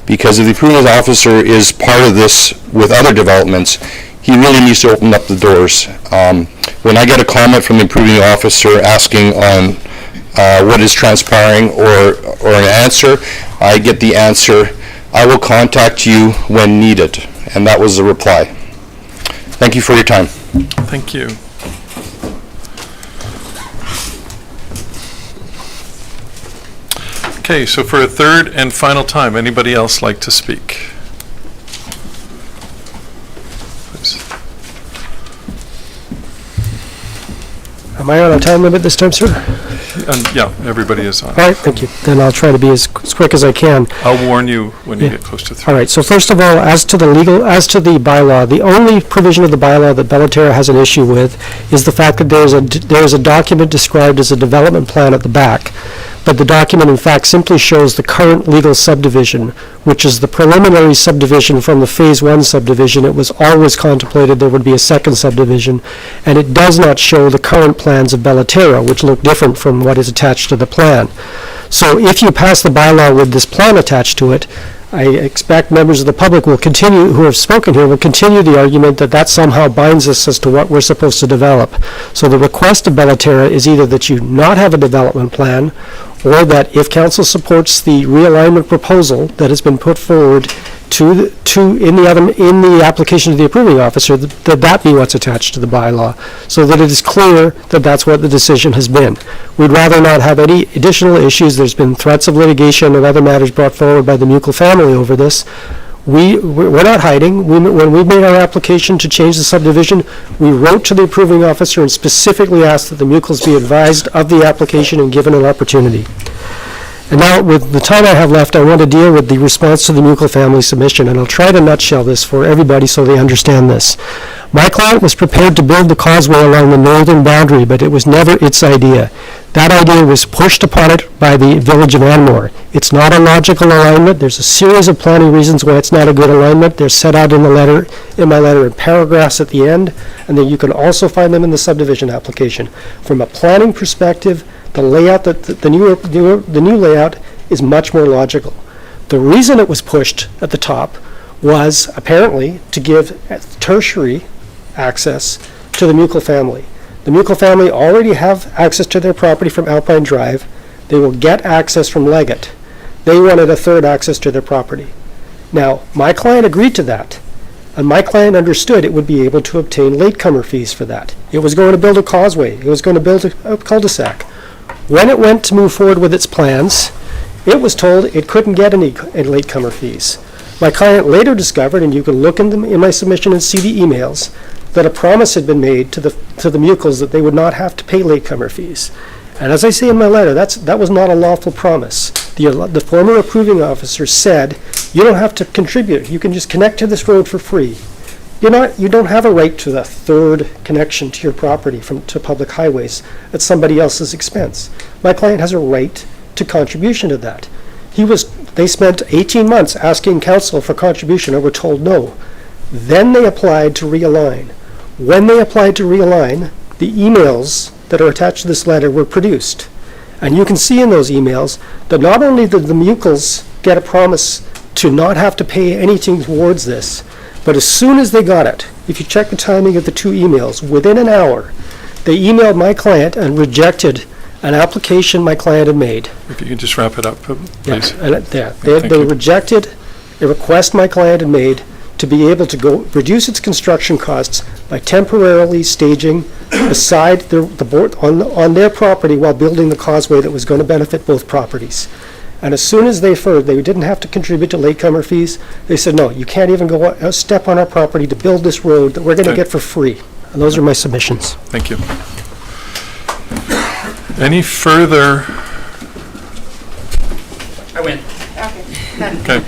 because if the approving officer is part of this with other developments, he really needs to open up the doors. When I get a comment from the approving officer asking on what is transpiring or an answer, I get the answer, I will contact you when needed. And that was the reply. Thank you for your time. Thank you. Okay, so for a third and final time, anybody else like to speak? Please. Am I on a time limit this time, sir? Yeah, everybody is on. All right, thank you. Then I'll try to be as quick as I can. I'll warn you when you Yeah. get close to 3. All right, so first of all, as to the bylaw, the only provision of the bylaw that Bellaterra has an issue with is the fact that there is a document described as a development plan at the back, but the document in fact simply shows the current legal subdivision, which is the preliminary subdivision from the Phase 1 subdivision. It was always contemplated there would be a second subdivision, and it does not show the current plans of Bellaterra, which look different from what is attached to the plan. So if you pass the bylaw with this plan attached to it, I expect members of the public will continue, who have spoken here, will continue the argument that that somehow binds us as to what we're supposed to develop. So the request of Bellaterra is either that you not have a development plan, or that if council supports the realignment proposal that has been put forward in the application to the approving officer, that be what's attached to the bylaw, so that it is clear that that's what the decision has been. We'd rather not have any additional issues. There's been threats of litigation and other matters brought forward by the Mukel family over this. We're not hiding. When we made our application to change the subdivision, we wrote to the approving officer and specifically asked that the Mukels be advised of the application and given an opportunity. And now, with the time I have left, I want to deal with the response to the Mukel family submission, and I'll try to nutshell this for everybody so they understand this. My client was prepared to build the causeway along the northern boundary, but it was never its idea. That idea was pushed upon it by the village of Anmore. It's not a logical alignment. There's a series of planning reasons why it's not a good alignment. They're set out in my letter in paragraphs at the end, and then you can also find them in the subdivision application. From a planning perspective, the layout, the new layout is much more logical. The reason it was pushed at the top was apparently to give tertiary access to the Mukel family. The Mukel family already have access to their property from Alpine Drive. They will get access from Leggett. They wanted a third access to their property. Now, my client agreed to that, and my client understood it would be able to obtain latecomer fees for that. It was going to build a causeway. It was going to build a cul-de-sac. When it went to move forward with its plans, it was told it couldn't get any latecomer fees. My client later discovered, and you can look in my submission and see the emails, that a promise had been made to the Mukels that they would not have to pay latecomer fees. And as I say in my letter, that was not a lawful promise. The former approving officer said, you don't have to contribute. You can just connect to this road for free. You don't have a right to the third connection to your property to public highways at somebody else's expense. My client has a right to contribution to that. They spent 18 months asking council for contribution and were told no. Then they applied to realign. When they applied to realign, the emails that are attached to this letter were produced. And you can see in those emails that not only did the Mukels get a promise to not have to pay anything towards this, but as soon as they got it, if you check the timing of the two emails, within an hour, they emailed my client and rejected an application my client had made. If you can just wrap it up, please. Yeah, they rejected a request my client had made to be able to reduce its construction costs by temporarily staging beside the board on their property while building the causeway that was going to benefit both properties. And as soon as they heard they didn't have to contribute to latecomer fees, they said, no, you can't even go a step on our property to build this road that we're going to get for free. And those are my submissions. Thank you. Any further? I win. Okay.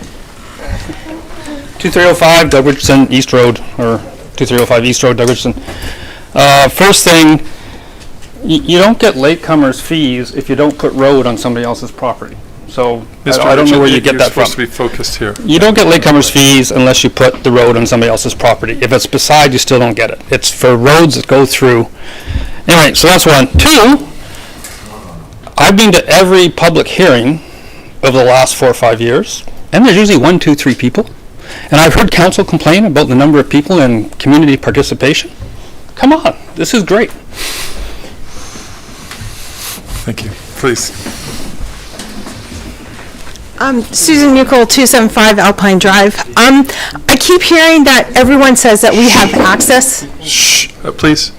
2305 Dougherson East Road, or 2305 East Road, Dougherson. First thing, you don't get latecomers fees if you don't put road on somebody else's property. So I don't know where you get that from. You're supposed to be focused here. You don't get latecomers fees unless you put the road on somebody else's property. If it's beside, you still don't get it. It's for roads that go through. Anyway, so that's one. Two, I've been to every public hearing over the last 4 or 5 years, and there's usually 1, 2, 3 people. And I've heard council complain about the number of people and community participation. Come on, this is great. Thank you. Please. Susan Mukel, 275 Alpine Drive. I keep hearing that everyone says that we have access. Shh, please.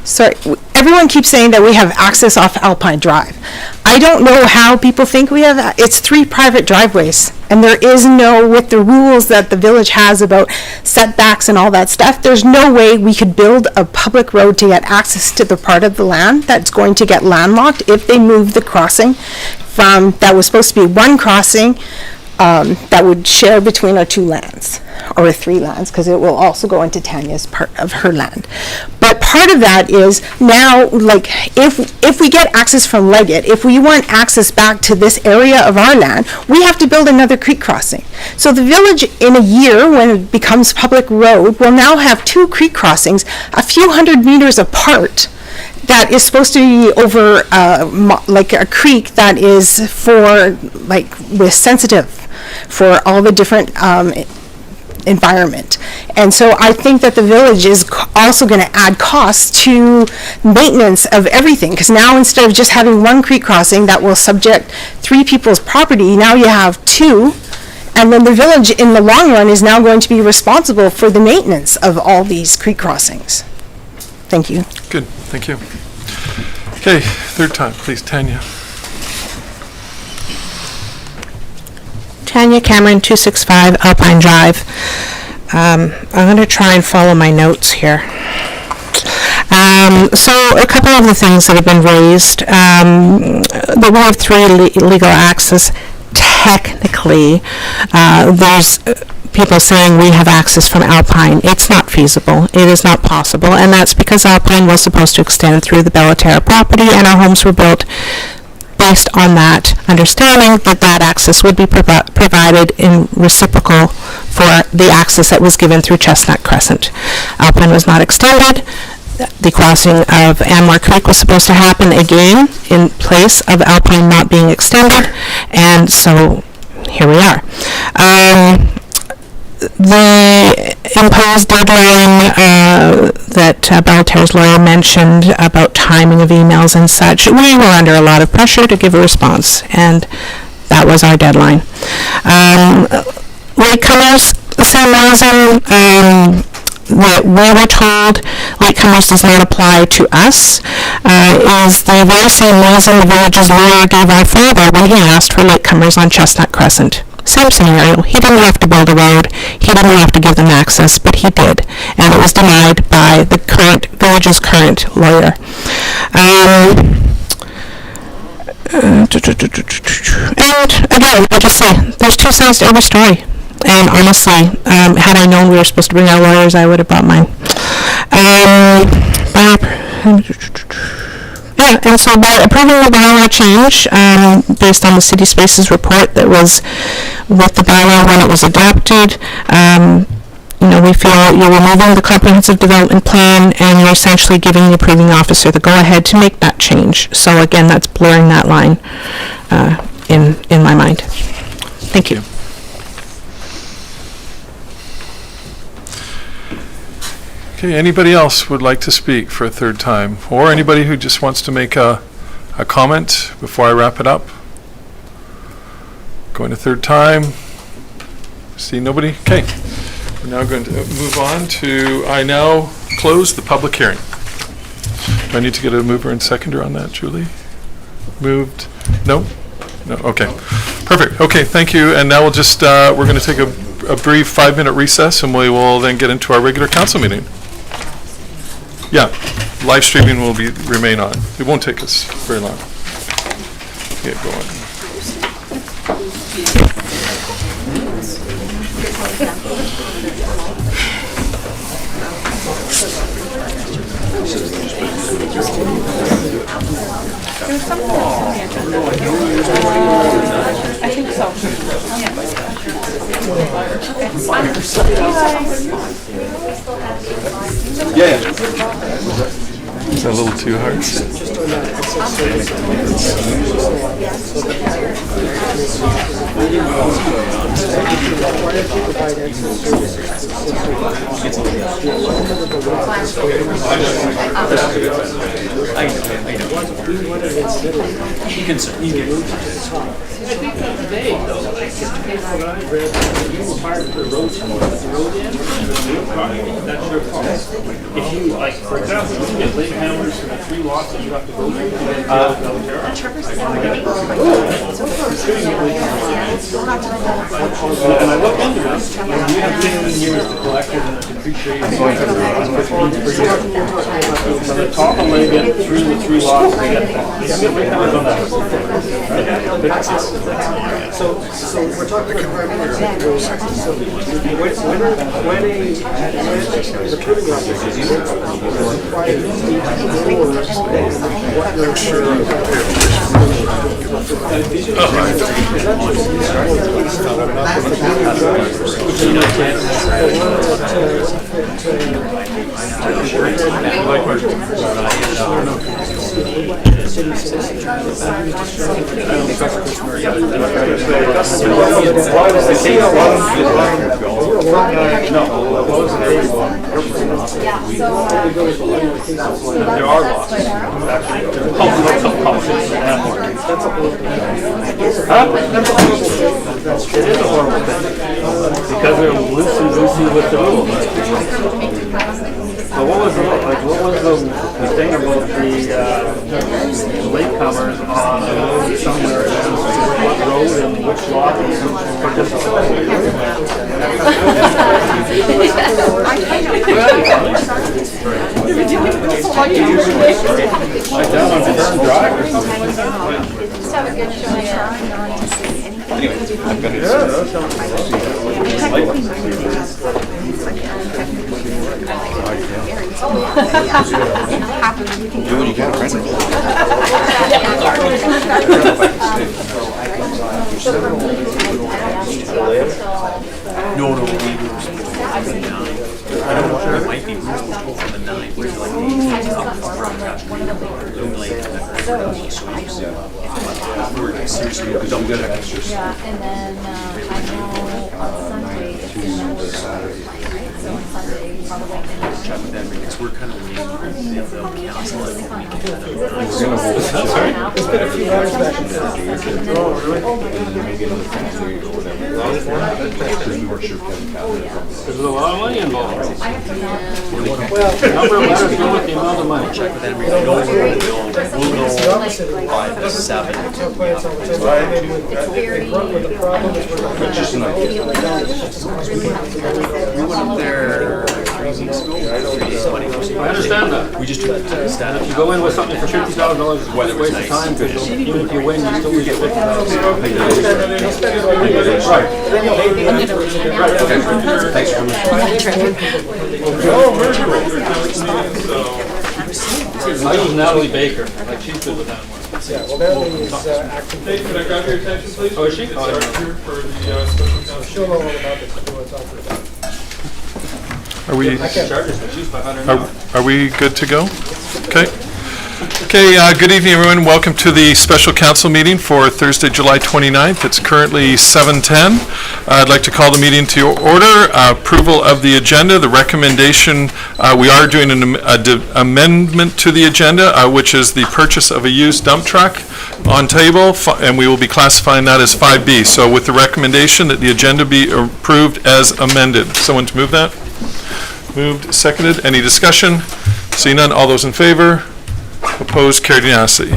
Sorry, everyone keeps saying that we have access off Alpine Drive. I don't know how people think we have, it's 3 private driveways, and there is no, with the rules that the village has about setbacks and all that stuff, there's no way we could build a public road to get access to the part of the land that's going to get landlocked if they move the crossing from, that was supposed to be one crossing that would share between our 2 lands, or 3 lands, because it will also go into Tanya's part of her land. But part of that is now, like, if we get access from Leggett, if we want access back to this area of our land, we have to build another creek crossing. So the village, in a year, when it becomes public road, will now have 2 creek crossings a few hundred meters apart, that is supposed to be over, like a creek that is for, like, with sensitive for all the different environment. And so I think that the village is also going to add costs to maintenance of everything, because now instead of just having 1 creek crossing that will subject 3 people's property, now you have 2. And then the village, in the long run, is now going to be responsible for the maintenance of all these creek crossings. Thank you. Good, thank you. Okay, third time, please, Tanya. Tanya Cameron, 265 Alpine Drive. I'm going to try and follow my notes here. So a couple of the things that have been raised, that we have 3 legal access. Technically, there's people saying we have access from Alpine. It's not feasible. It is not possible, and that's because Alpine was supposed to extend through the Bellaterra property, and our homes were built based on that understanding that that access would be provided in reciprocal for the access that was given through Chestnut Crescent. Alpine was not extended. The crossing of Anmore Creek was supposed to happen again in place of Alpine not being extended, and so here we are. The imposed deadline that Bellaterra's lawyer mentioned about timing of emails and such, we were under a lot of pressure to give a response, and that was our deadline. Latecomers, same reason. What we were told latecomers does not apply to us is the very same reason the village's lawyer gave our father when he asked for latecomers on Chestnut Crescent. Same scenario. He didn't have to build a road. He didn't have to give them access, but he did. And it was denied by the village's current lawyer. And again, I just say, there's 2 sides to every story. And honestly, had I known we were supposed to bring our lawyers, I would have brought mine. Yeah, and so by approving the bylaw change, based on the City Spaces report that was with the bylaw when it was adopted, we feel you're removing the comprehensive development plan and you're essentially giving the approving officer the go-ahead to make that change. So again, that's blurring that line in my mind. Thank you. Okay, anybody else would like to speak for a third time? Or anybody who just wants to make a comment before I wrap it up? Going to third time. See nobody? Okay. We're now going to move on to, I now close the public hearing. Do I need to get a mover and seconder on that, Julie? Moved? No? No, okay. Perfect. Okay, thank you. And now we'll just, we're going to take a brief 5-minute recess and we will then get into our regular council meeting. Yeah, live streaming will remain on. It won't take us very long. Get going. I think so. Yeah. Is that a little too hard? If you, like, for example, you get late hammers from the 3 lots that you have to go through to get and I look into this, and we have 15 years to collect it and depreciate it per year. From the top of they get through the 3 lots, they get late hammers on that. So we're talking about when the proving officer is required to what they're sure There are lots. It is a horrible thing. Because they're loosey with the rules. So what was the thing about the latecomers on somewhere what road and which lot and like down on Fern Drive or something. Do what you can, friend. No, I don't know, it might be reasonable for the 9, where you're like, seriously, because I'm good at extras. Yeah, and then I know on Sunday it's going to be Saturday, so on Sunday probably. Chat with them, because we're kind of waiting for the council and we can kind of. It's been a few hours back. There's a lot of money involved. Well, Number of letters go with the amount of money. Check with them, we'll know by 7. They run with the problem is we're not. Just an idea. We went up there 3 weeks ago. I understand that. We just took the stand up. You go in with something for $50,000, it's a waste of time, because even if you win, you still get $50,000. Right. Okay. Thanks very much. I use Natalie Baker, like she's good with that one. Yeah, well, that is active. Hey, could I grab your attention, please? Oh, is she? For the special counsel. She'll know all about this, we'll talk to her about it. Are we, I can charge her, but she's $500. are we good to go? Okay. Okay, good evening, everyone. Welcome to the special council meeting for Thursday, July 29th. It's currently 7:10. I'd like to call the meeting to order. Approval of the agenda. The recommendation, we are doing an amendment to the agenda, which is the purchase of a used dump truck on table, and we will be classifying that as 5B. So with the recommendation that the agenda be approved as amended. Someone to move that? Moved, seconded. Any discussion? Seeing none, all those in favor? Opposed, carried unanimously.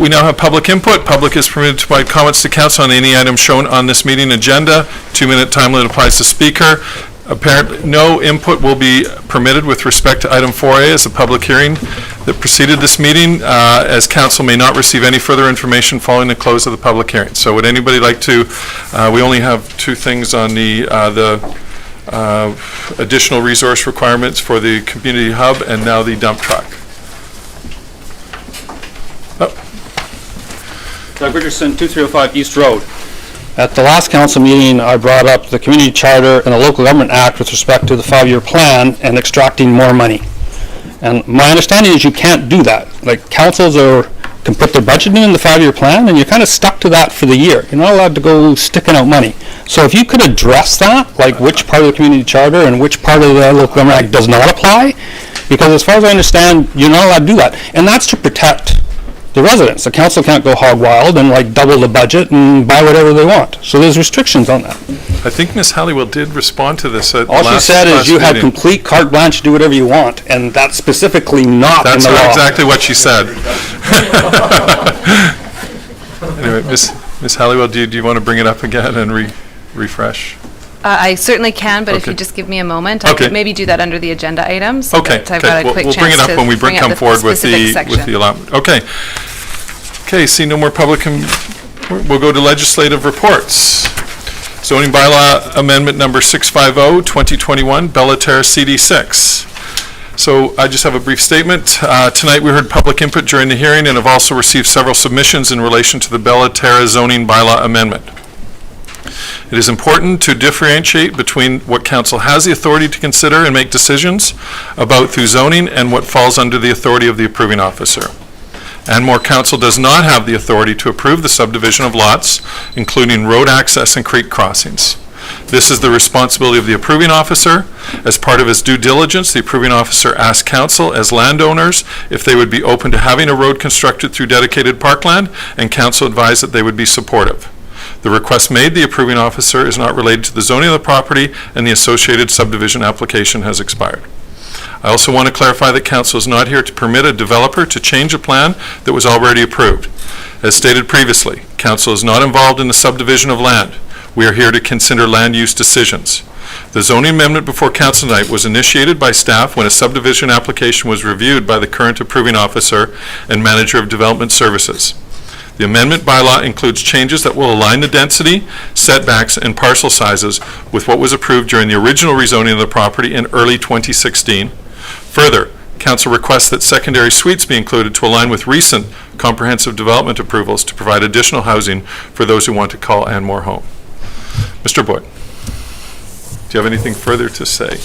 We now have public input. Public is permitted to provide comments to council on any item shown on this meeting agenda. 2-minute time limit applies to speaker. Apparently, no input will be permitted with respect to item 4A as a public hearing that preceded this meeting, as council may not receive any further information following the close of the public hearing. So would anybody like to, we only have 2 things on the additional resource requirements for the community hub and now the dump truck. Doug Richardson, 2305 East Road. At the last council meeting, I brought up the Community Charter and the Local Government Act with respect to the 5-year plan and extracting more money. And my understanding is you can't do that. Like, councils are can put their budget in the 5-year plan, and you're kind of stuck to that for the year. You're not allowed to go sticking out money. So if you could address that, like which part of the community charter and which part of the local government act does not apply, because as far as I understand, you're not allowed to do that. And that's to protect the residents. The council can't go hog wild and like double the budget and buy whatever they want. So there's restrictions on that. I think Ms. Halliwell did respond to this at All she said is you have meeting. complete carte blanche to do whatever you want, and that's specifically not in That's the not law. exactly what she said. Anyway, Ms. Halliwell, do you want to bring it up again and refresh? I certainly can, but if Okay. you just give me a moment, I Okay. could maybe do that under the agenda items. Okay, but I've got a okay. quick We'll bring it chance up to when we bring up come the forward with specific the section. allotment. Okay. Okay, see no more public, we'll go to legislative reports. Zoning bylaw amendment number 650, 2021, Bella Terra CD6. So I just have a brief statement. Tonight we heard public input during the hearing and have also received several submissions in relation to the Bella Terra zoning bylaw amendment. It is important to differentiate between what council has the authority to consider and make decisions about through zoning and what falls under the authority of the approving officer. Anmore Council does not have the authority to approve the subdivision of lots, including road access and creek crossings. This is the responsibility of the approving officer. As part of his due diligence, the approving officer asked council as landowners if they would be open to having a road constructed through dedicated parkland, and council advised that they would be supportive. The request made the approving officer is not related to the zoning of the property, and the associated subdivision application has expired. I also want to clarify that council is not here to permit a developer to change a plan that was already approved. As stated previously, council is not involved in the subdivision of land. We are here to consider land use decisions. The zoning amendment before council tonight was initiated by staff when a subdivision application was reviewed by the current approving officer and manager of development services. The amendment bylaw includes changes that will align the density, setbacks, and parcel sizes with what was approved during the original rezoning of the property in early 2016. Further, council requests that secondary suites be included to align with recent comprehensive development approvals to provide additional housing for those who want to call Anmore home. Mr. Boyd, do you have anything further to say?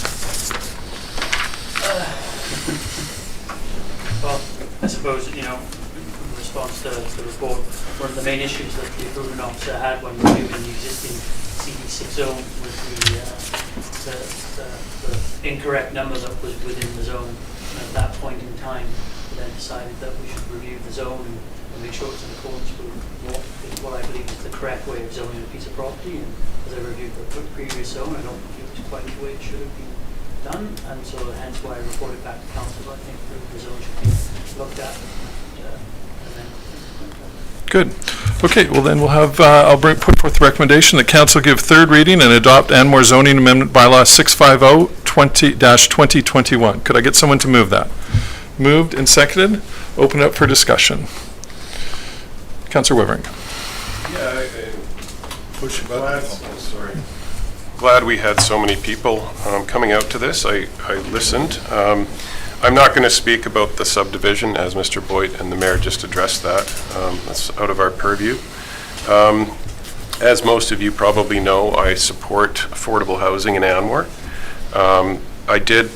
Well, I suppose, in response to the report, one of the main issues that the approving officer had when reviewing the existing CD6 zone was the incorrect number that was within the zone. And at that point in time, we then decided that we should review the zone and make sure it's in accordance with what I believe is the correct way of zoning a piece of property. And as I reviewed the previous zone, I don't think it was quite the way it should have been done, and so hence why I reported back to council. I think the zone should be looked at. Good. Okay, well then we'll have, I'll put forth the recommendation that council give third reading and adopt Anmore zoning amendment bylaw 650-2021. Could I get someone to move that? Moved and seconded. Open up for discussion. Councillor Wevering. Yeah, push buttons. Sorry. Glad we had so many people coming out to this. I listened. I'm not going to speak about the subdivision, as Mr. Boyd and the mayor just addressed that. That's out of our purview. As most of you probably know, I support affordable housing in Anmore. I did,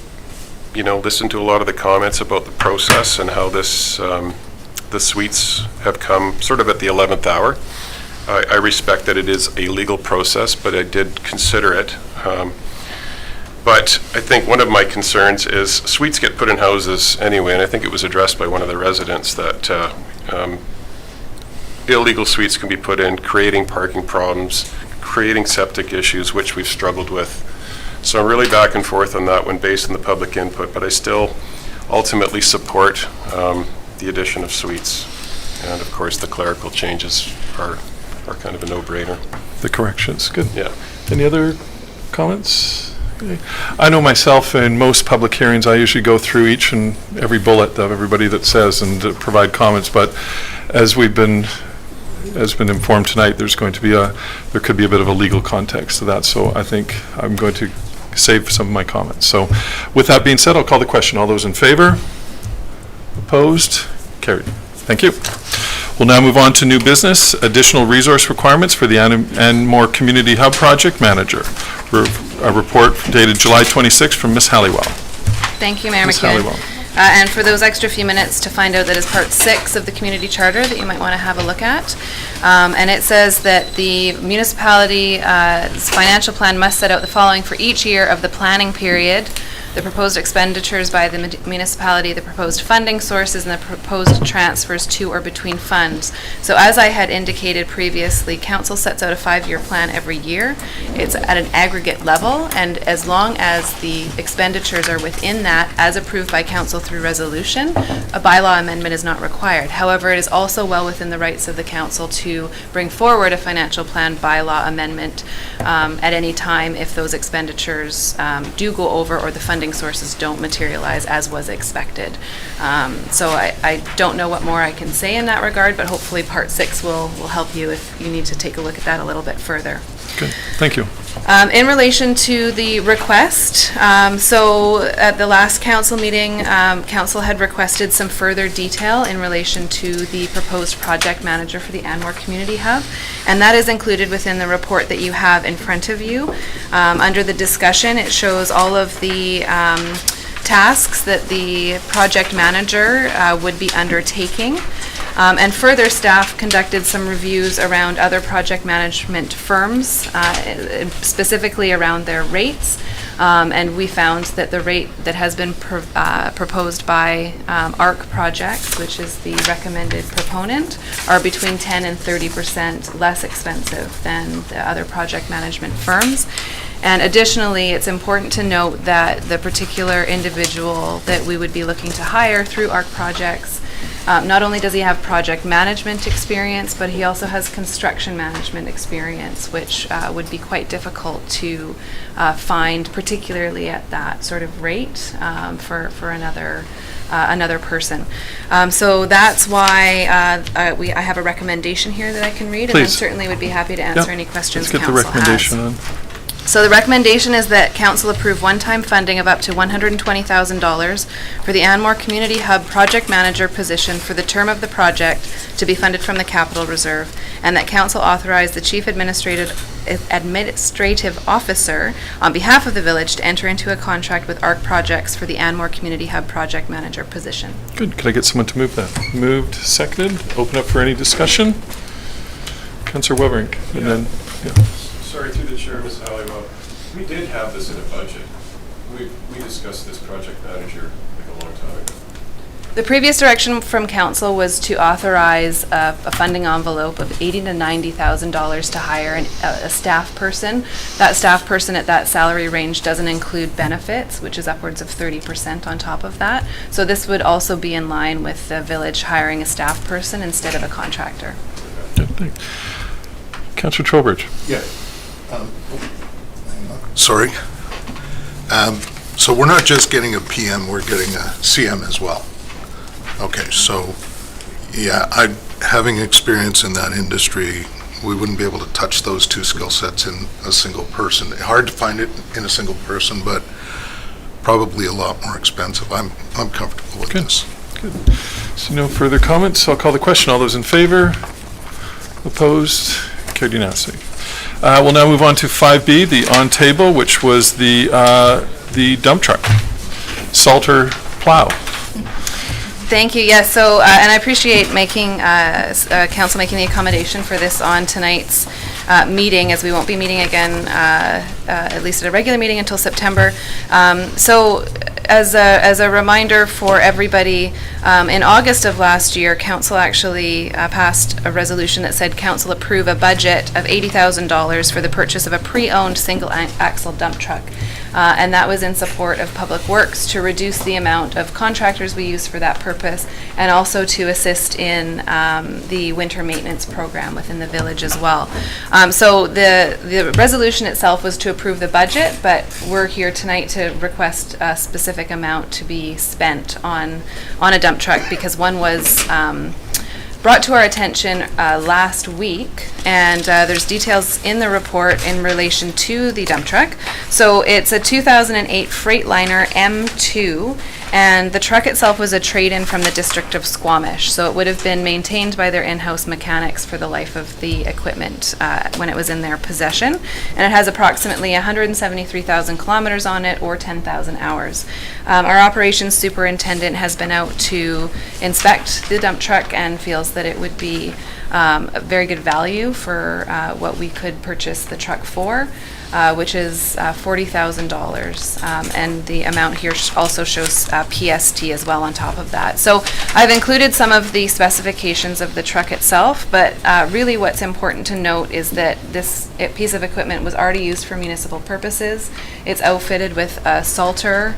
listen to a lot of the comments about the process and how this, the suites have come sort of at the 11th hour. I respect that it is a legal process, but I did consider it. But I think one of my concerns is suites get put in houses anyway, and I think it was addressed by one of the residents that illegal suites can be put in, creating parking problems, creating septic issues, which we've struggled with. So I'm really back and forth on that one based on the public input, but I still ultimately support the addition of suites. And of course, the clerical changes are kind of a no-brainer. The corrections, good. Yeah. Any other comments? Okay. I know myself, in most public hearings, I usually go through each and every bullet of everybody that says and provide comments, but as been informed tonight, there could be a bit of a legal context to that, so I think I'm going to save some of my comments. So with that being said, I'll call the question. All those in favor? Opposed? Carried. Thank you. We'll now move on to new business, additional resource requirements for the Anmore Community Hub Project Manager. A report dated July 26 from Ms. Halliwell. Thank you, Mayor Ms. McKeon. Halliwell. And for those extra few minutes to find out that is Part 6 of the Community Charter that you might want to have a look at. And it says that the municipality's financial plan must set out the following for each year of the planning period: the proposed expenditures by the municipality, the proposed funding sources, and the proposed transfers to or between funds. So as I had indicated previously, council sets out a 5-year plan every year. It's at an aggregate level, and as long as the expenditures are within that, as approved by council through resolution, a bylaw amendment is not required. However, it is also well within the rights of the council to bring forward a financial plan bylaw amendment at any time if those expenditures do go over or the funding sources don't materialize as was expected. So I don't know what more I can say in that regard, but hopefully Part 6 will help you if you need to take a look at that a little bit further. Good, thank you. In relation to the request, so at the last council meeting, council had requested some further detail in relation to the proposed project manager for the Anmore Community Hub, and that is included within the report that you have in front of you. Under the discussion, it shows all of the tasks that the project manager would be undertaking. And further, staff conducted some reviews around other project management firms, specifically around their rates. And we found that the rate that has been proposed by ARC Projects, which is the recommended proponent, are between 10 and 30% less expensive than the other project management firms. And additionally, it's important to note that the particular individual that we would be looking to hire through ARC Projects, not only does he have project management experience, but he also has construction management experience, which would be quite difficult to find, particularly at that sort of rate for another person. So that's why I have a recommendation here that I can read, and I Please. certainly would be happy to answer any questions Let's get council the recommendation has. on. So the recommendation is that council approve one-time funding of up to $120,000 for the Anmore Community Hub project manager position for the term of the project to be funded from the capital reserve, and that council authorize the chief administrative officer on behalf of the village to enter into a contract with ARC Projects for the Anmore Community Hub project manager position. Good, could I get someone to move that? Moved, seconded, open up for any discussion. Councillor Weberink, and then, yeah. Sorry, through the chair, Ms. Halliwell. We did have this in a budget. We discussed this project manager like a long time ago. The previous direction from council was to authorize a funding envelope of $80,000 to $90,000 to hire a staff person. That staff person at that salary range doesn't include benefits, which is upwards of 30% on top of that. So this would also be in line with the village hiring a staff person instead of a contractor. Good, thanks. Councillor Trowbridge. Yeah. Sorry. So we're not just getting a PM, we're getting a CM as well. Okay, so, yeah, having experience in that industry, we wouldn't be able to touch those two skill sets in a single person. Hard to find it in a single person, but probably a lot more expensive. I'm comfortable with this. Good. So no further comments. I'll call the question. All those in favor? Opposed? Carried unanimously. We'll now move on to 5B, the on table, which was the dump truck, Salter plow. Thank you. Yes. So, and I appreciate council making the accommodation for this on tonight's meeting, as we won't be meeting again, at least at a regular meeting, until September. So, as a reminder for everybody, in August of last year, council actually passed a resolution that said council approve a budget of $80,000 for the purchase of a pre-owned single-axle dump truck. And that was in support of Public Works to reduce the amount of contractors we use for that purpose, and also to assist in the winter maintenance program within the village as well. So the resolution itself was to approve the budget, but we're here tonight to request a specific amount to be spent on a dump truck, because one was brought to our attention last week, and there's details in the report in relation to the dump truck. So it's a 2008 Freightliner M2, And the truck itself was a trade-in from the District of Squamish, so it would have been maintained by their in-house mechanics for the life of the equipment when it was in their possession. And it has approximately 173,000 kilometers on it, or 10,000 hours. Our operations superintendent has been out to inspect the dump truck and feels that it would be a very good value for what we could purchase the truck for. Which is $40,000, and the amount here also shows PST as well on top of that. So I've included some of the specifications of the truck itself, but really what's important to note is that this piece of equipment was already used for municipal purposes. It's outfitted with a salter,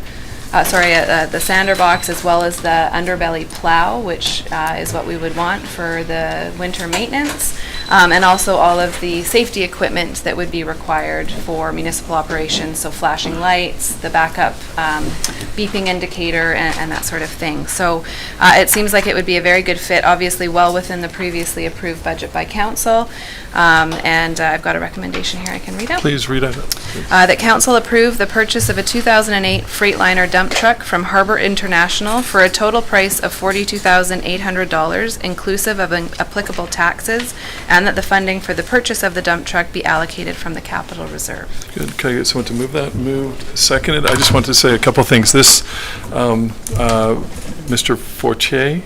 the sander box, as well as the underbelly plow, which is what we would want for the winter maintenance, and also all of the safety equipment that would be required for municipal operations, so flashing lights, the backup beeping indicator, and that sort of thing. So it seems like it would be a very good fit, obviously well within the previously approved budget by council, and I've got a recommendation here I can read out. Please read it. That council approve the purchase of a 2008 Freightliner dump truck from Harbor International for a total price of $42,800, inclusive of applicable taxes, and that the funding for the purchase of the dump truck be allocated from the capital reserve. Good. Can I get someone to move that? Moved. Seconded. I just want to say a couple things. This, Mr. Fortier,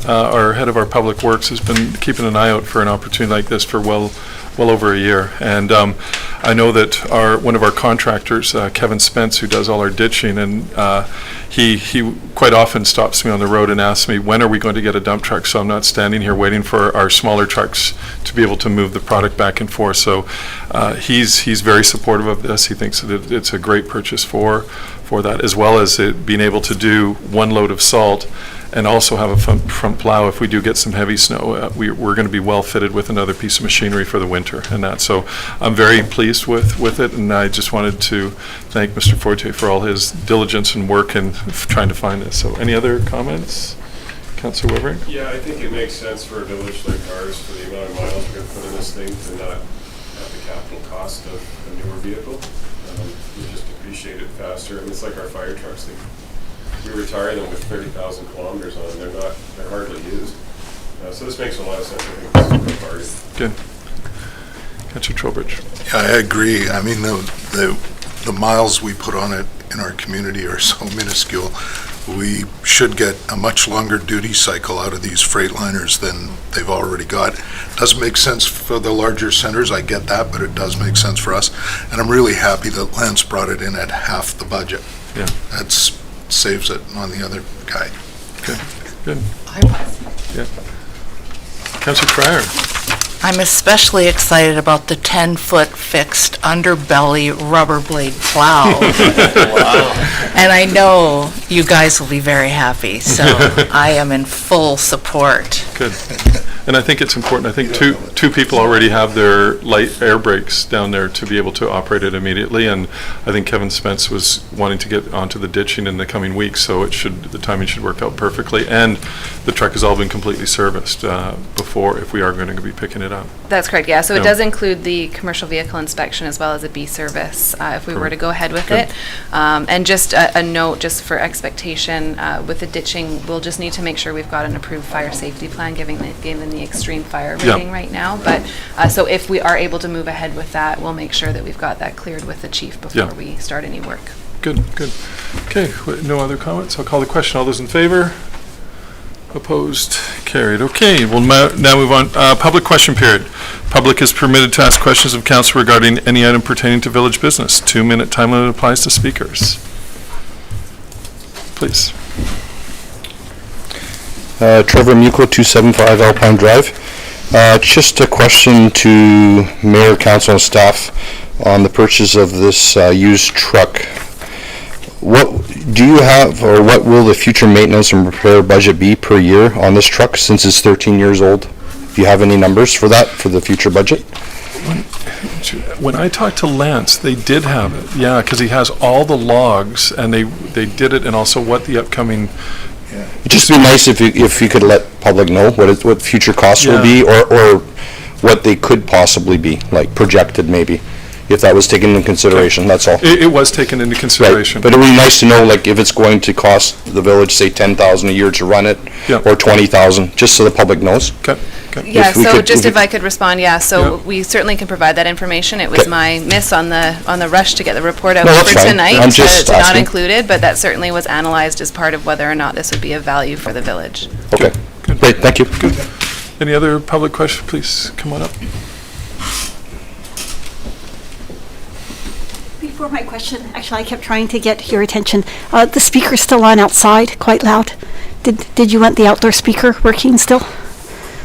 our head of our public works, has been keeping an eye out for an opportunity like this for well over a year. And I know that one of our contractors, Kevin Spence, who does all our ditching, and he quite often stops me on the road and asks me, when are we going to get a dump truck, so I'm not standing here waiting for our smaller trucks to be able to move the product back and forth. So he's very supportive of this. He thinks that it's a great purchase for that, as well as it being able to do one load of salt and also have a front plow if we do get some heavy snow. We're going to be well fitted with another piece of machinery for the winter and that. So I'm very pleased with it, and I just wanted to thank Mr. Fortier for all his diligence and work in trying to find this. So any other comments? Councillor Weber? Yeah, I think it makes sense for a village like ours, for the amount of miles we're going to put in this thing, to not have the capital cost of a newer vehicle. We just appreciate it faster. I mean, it's like our fire trucks. We retire them with 30,000 kilometers on them. They're hardly used. So this makes a lot of sense. I think it's a good bargain. Good. Councillor Trowbridge. Yeah, I agree. I mean, the miles we put on it in our community are so minuscule. We should get a much longer duty cycle out of these Freightliners than they've already got. Doesn't make sense for the larger centers, I get that, but it does make sense for us. And I'm really happy that Lance brought it in at half the budget. Yeah. That saves it on the other guy. Good. Yeah. Councillor Cryer. I'm especially excited about the 10-foot fixed underbelly rubber blade plow. Wow. And I know you guys will be very happy, so I am in full support. Good. And I think it's important. I think two people already have their light air brakes down there to be able to operate it immediately, and I think Kevin Spence was wanting to get onto the ditching in the coming weeks, so the timing should work out perfectly. And the truck has all been completely serviced before, if we are going to be picking it up. That's correct, yeah. So it does include the commercial vehicle inspection as well as a B service if we were to go ahead with it. And just a note, just for expectation, with the ditching, we'll just need to make sure we've got an approved fire safety plan, given the extreme fire rating right now. But so if we are able to move ahead with that, we'll make sure that we've got that cleared with the chief before we start any work. Good. Okay, no other comments? I'll call the question. All those in favor? Opposed? Carried. Okay, we'll now move on. Public question period. Public is permitted to ask questions of council regarding any item pertaining to village business. 2-minute time limit applies to speakers. Please. Trevor Muco, 275 Alpine Drive. Just a question to Mayor, Council, and staff on the purchase of this used truck. What do you have, or what will the future maintenance and repair budget be per year on this truck since it's 13 years old? Do you have any numbers for that, for the future budget? When I talked to Lance, they did have it, yeah, because he has all the logs, and they did it, and also what the upcoming... It'd just be nice if you could let public know what future costs will be, or what they could possibly be, like projected maybe. if that was taken into consideration, that's all. It was taken into consideration. But it would be nice to know, like, if it's going to cost the village, say, 10,000 a year to run it, Yeah. or 20,000, just so the public knows. Okay. Yeah, If we so could- just if if I could respond, yeah, so we certainly can provide that information. It was Okay. my miss on the rush to get the report out No, that's for fine. tonight I'm to just not asking. include it, but that certainly was analyzed as part of whether or not this would be of value for the village. Okay, great, thank you. Any other public question? Please come on up. Before my question, actually, I kept trying to get your attention. The speaker's still on outside, quite loud. Did you want the outdoor speaker working still?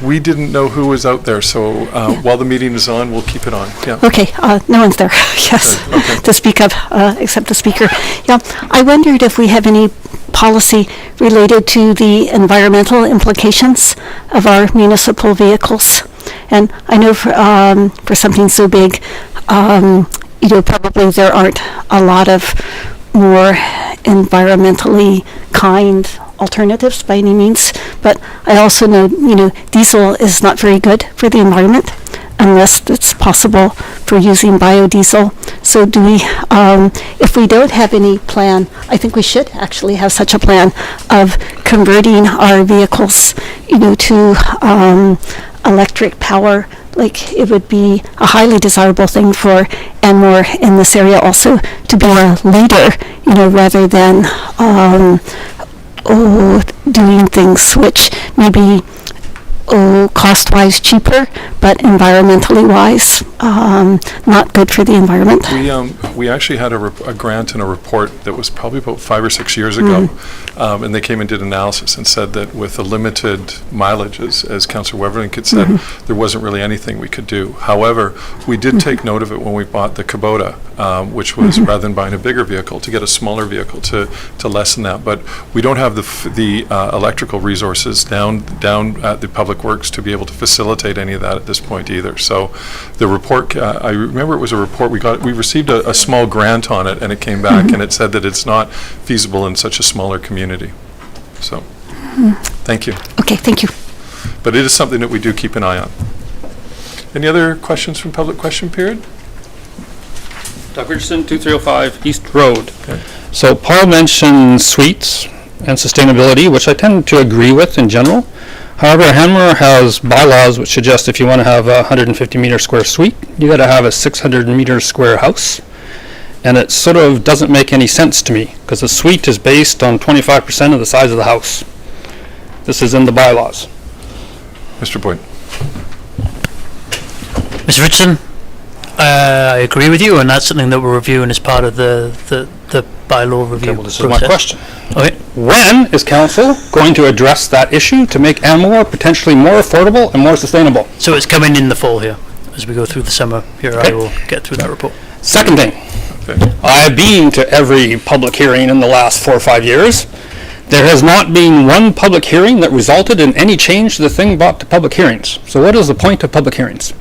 We didn't know who was out there, so while the meeting is on, we'll keep it on. Yeah. Okay, no one's there, yes, to speak of, except the speaker. Yeah, I wondered if we have any policy related to the environmental implications of our municipal vehicles. And I know for something so big, probably there aren't a lot of more environmentally kind alternatives by any means, but I also know, diesel is not very good for the environment unless it's possible for using biodiesel. So do we, if we don't have any plan, I think we should actually have such a plan of converting our vehicles, to electric power. Like, it would be a highly desirable thing for Anmore in this area also to be a leader, rather than doing things which may be cost-wise cheaper, but environmentally wise, not good for the environment. We actually had a grant and a report that was probably about 5 or 6 years ago, and they came and did analysis and said that with the limited mileage, as Councillor Weverling had said, there wasn't really anything we could do. However, we did take note of it when we bought the Kubota, which was rather than buying a bigger vehicle, to get a smaller vehicle to lessen that. But we don't have the electrical resources down at the Public Works to be able to facilitate any of that at this point either. So the report, I remember it was a report we received a small grant on it, and it came back and it said that it's not feasible in such a smaller community. So, thank you. Okay, thank you. But it is something that we do keep an eye on. Any other questions from public question period? Doug Richardson, 2305 East Road. Okay. So Paul mentioned suites and sustainability, which I tend to agree with in general. However, Anmore has bylaws which suggest if you want to have a 150 meter square suite, you got to have a 600 meter square house. And it sort of doesn't make any sense to me, because the suite is based on 25% of the size of the house. This is in the bylaws. Mr. Boyd. Mr. Richardson, I agree with you, and that's something that we're reviewing as part of the bylaw review Okay, well, this process. is my question. Okay. When is council going to address that issue to make Anmore potentially more affordable and more sustainable? So it's coming in the fall here. As we go through the summer here, Okay. I will get through that report. Second thing, I've been to every public hearing in the last 4 or 5 years. There has not been one public hearing that resulted in any change to the thing brought to public hearings. So what is the point of public hearings?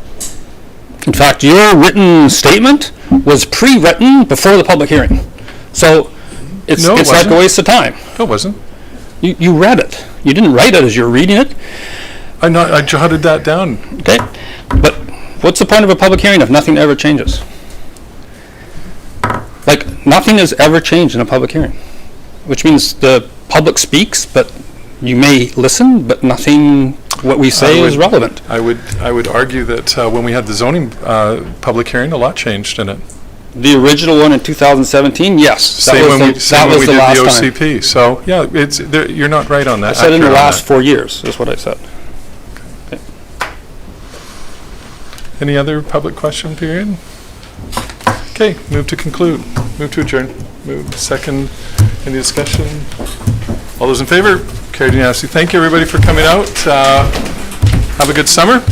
In fact, your written statement was pre-written before the public hearing. So it's No, it like a wasn't. waste of time. No, it wasn't. You read it. You didn't write it as you're reading it. I jotted that down. Okay, but what's the point of a public hearing if nothing ever changes? Like, nothing has ever changed in a public hearing, which means the public speaks, but you may listen, but nothing, what we say is relevant. I would argue that when we had the zoning public hearing, a lot changed in it. The original one in 2017, yes. Same when we did the last time. OCP. So, yeah, you're not right on that. I said in the accurate on last that. 4 years, is what I said. Any other public question period? Okay, move to conclude. Move to adjourn. Move second. Any discussion? All those in favor? Carried unanimously. Thank you, everybody, for coming out. Have a good summer.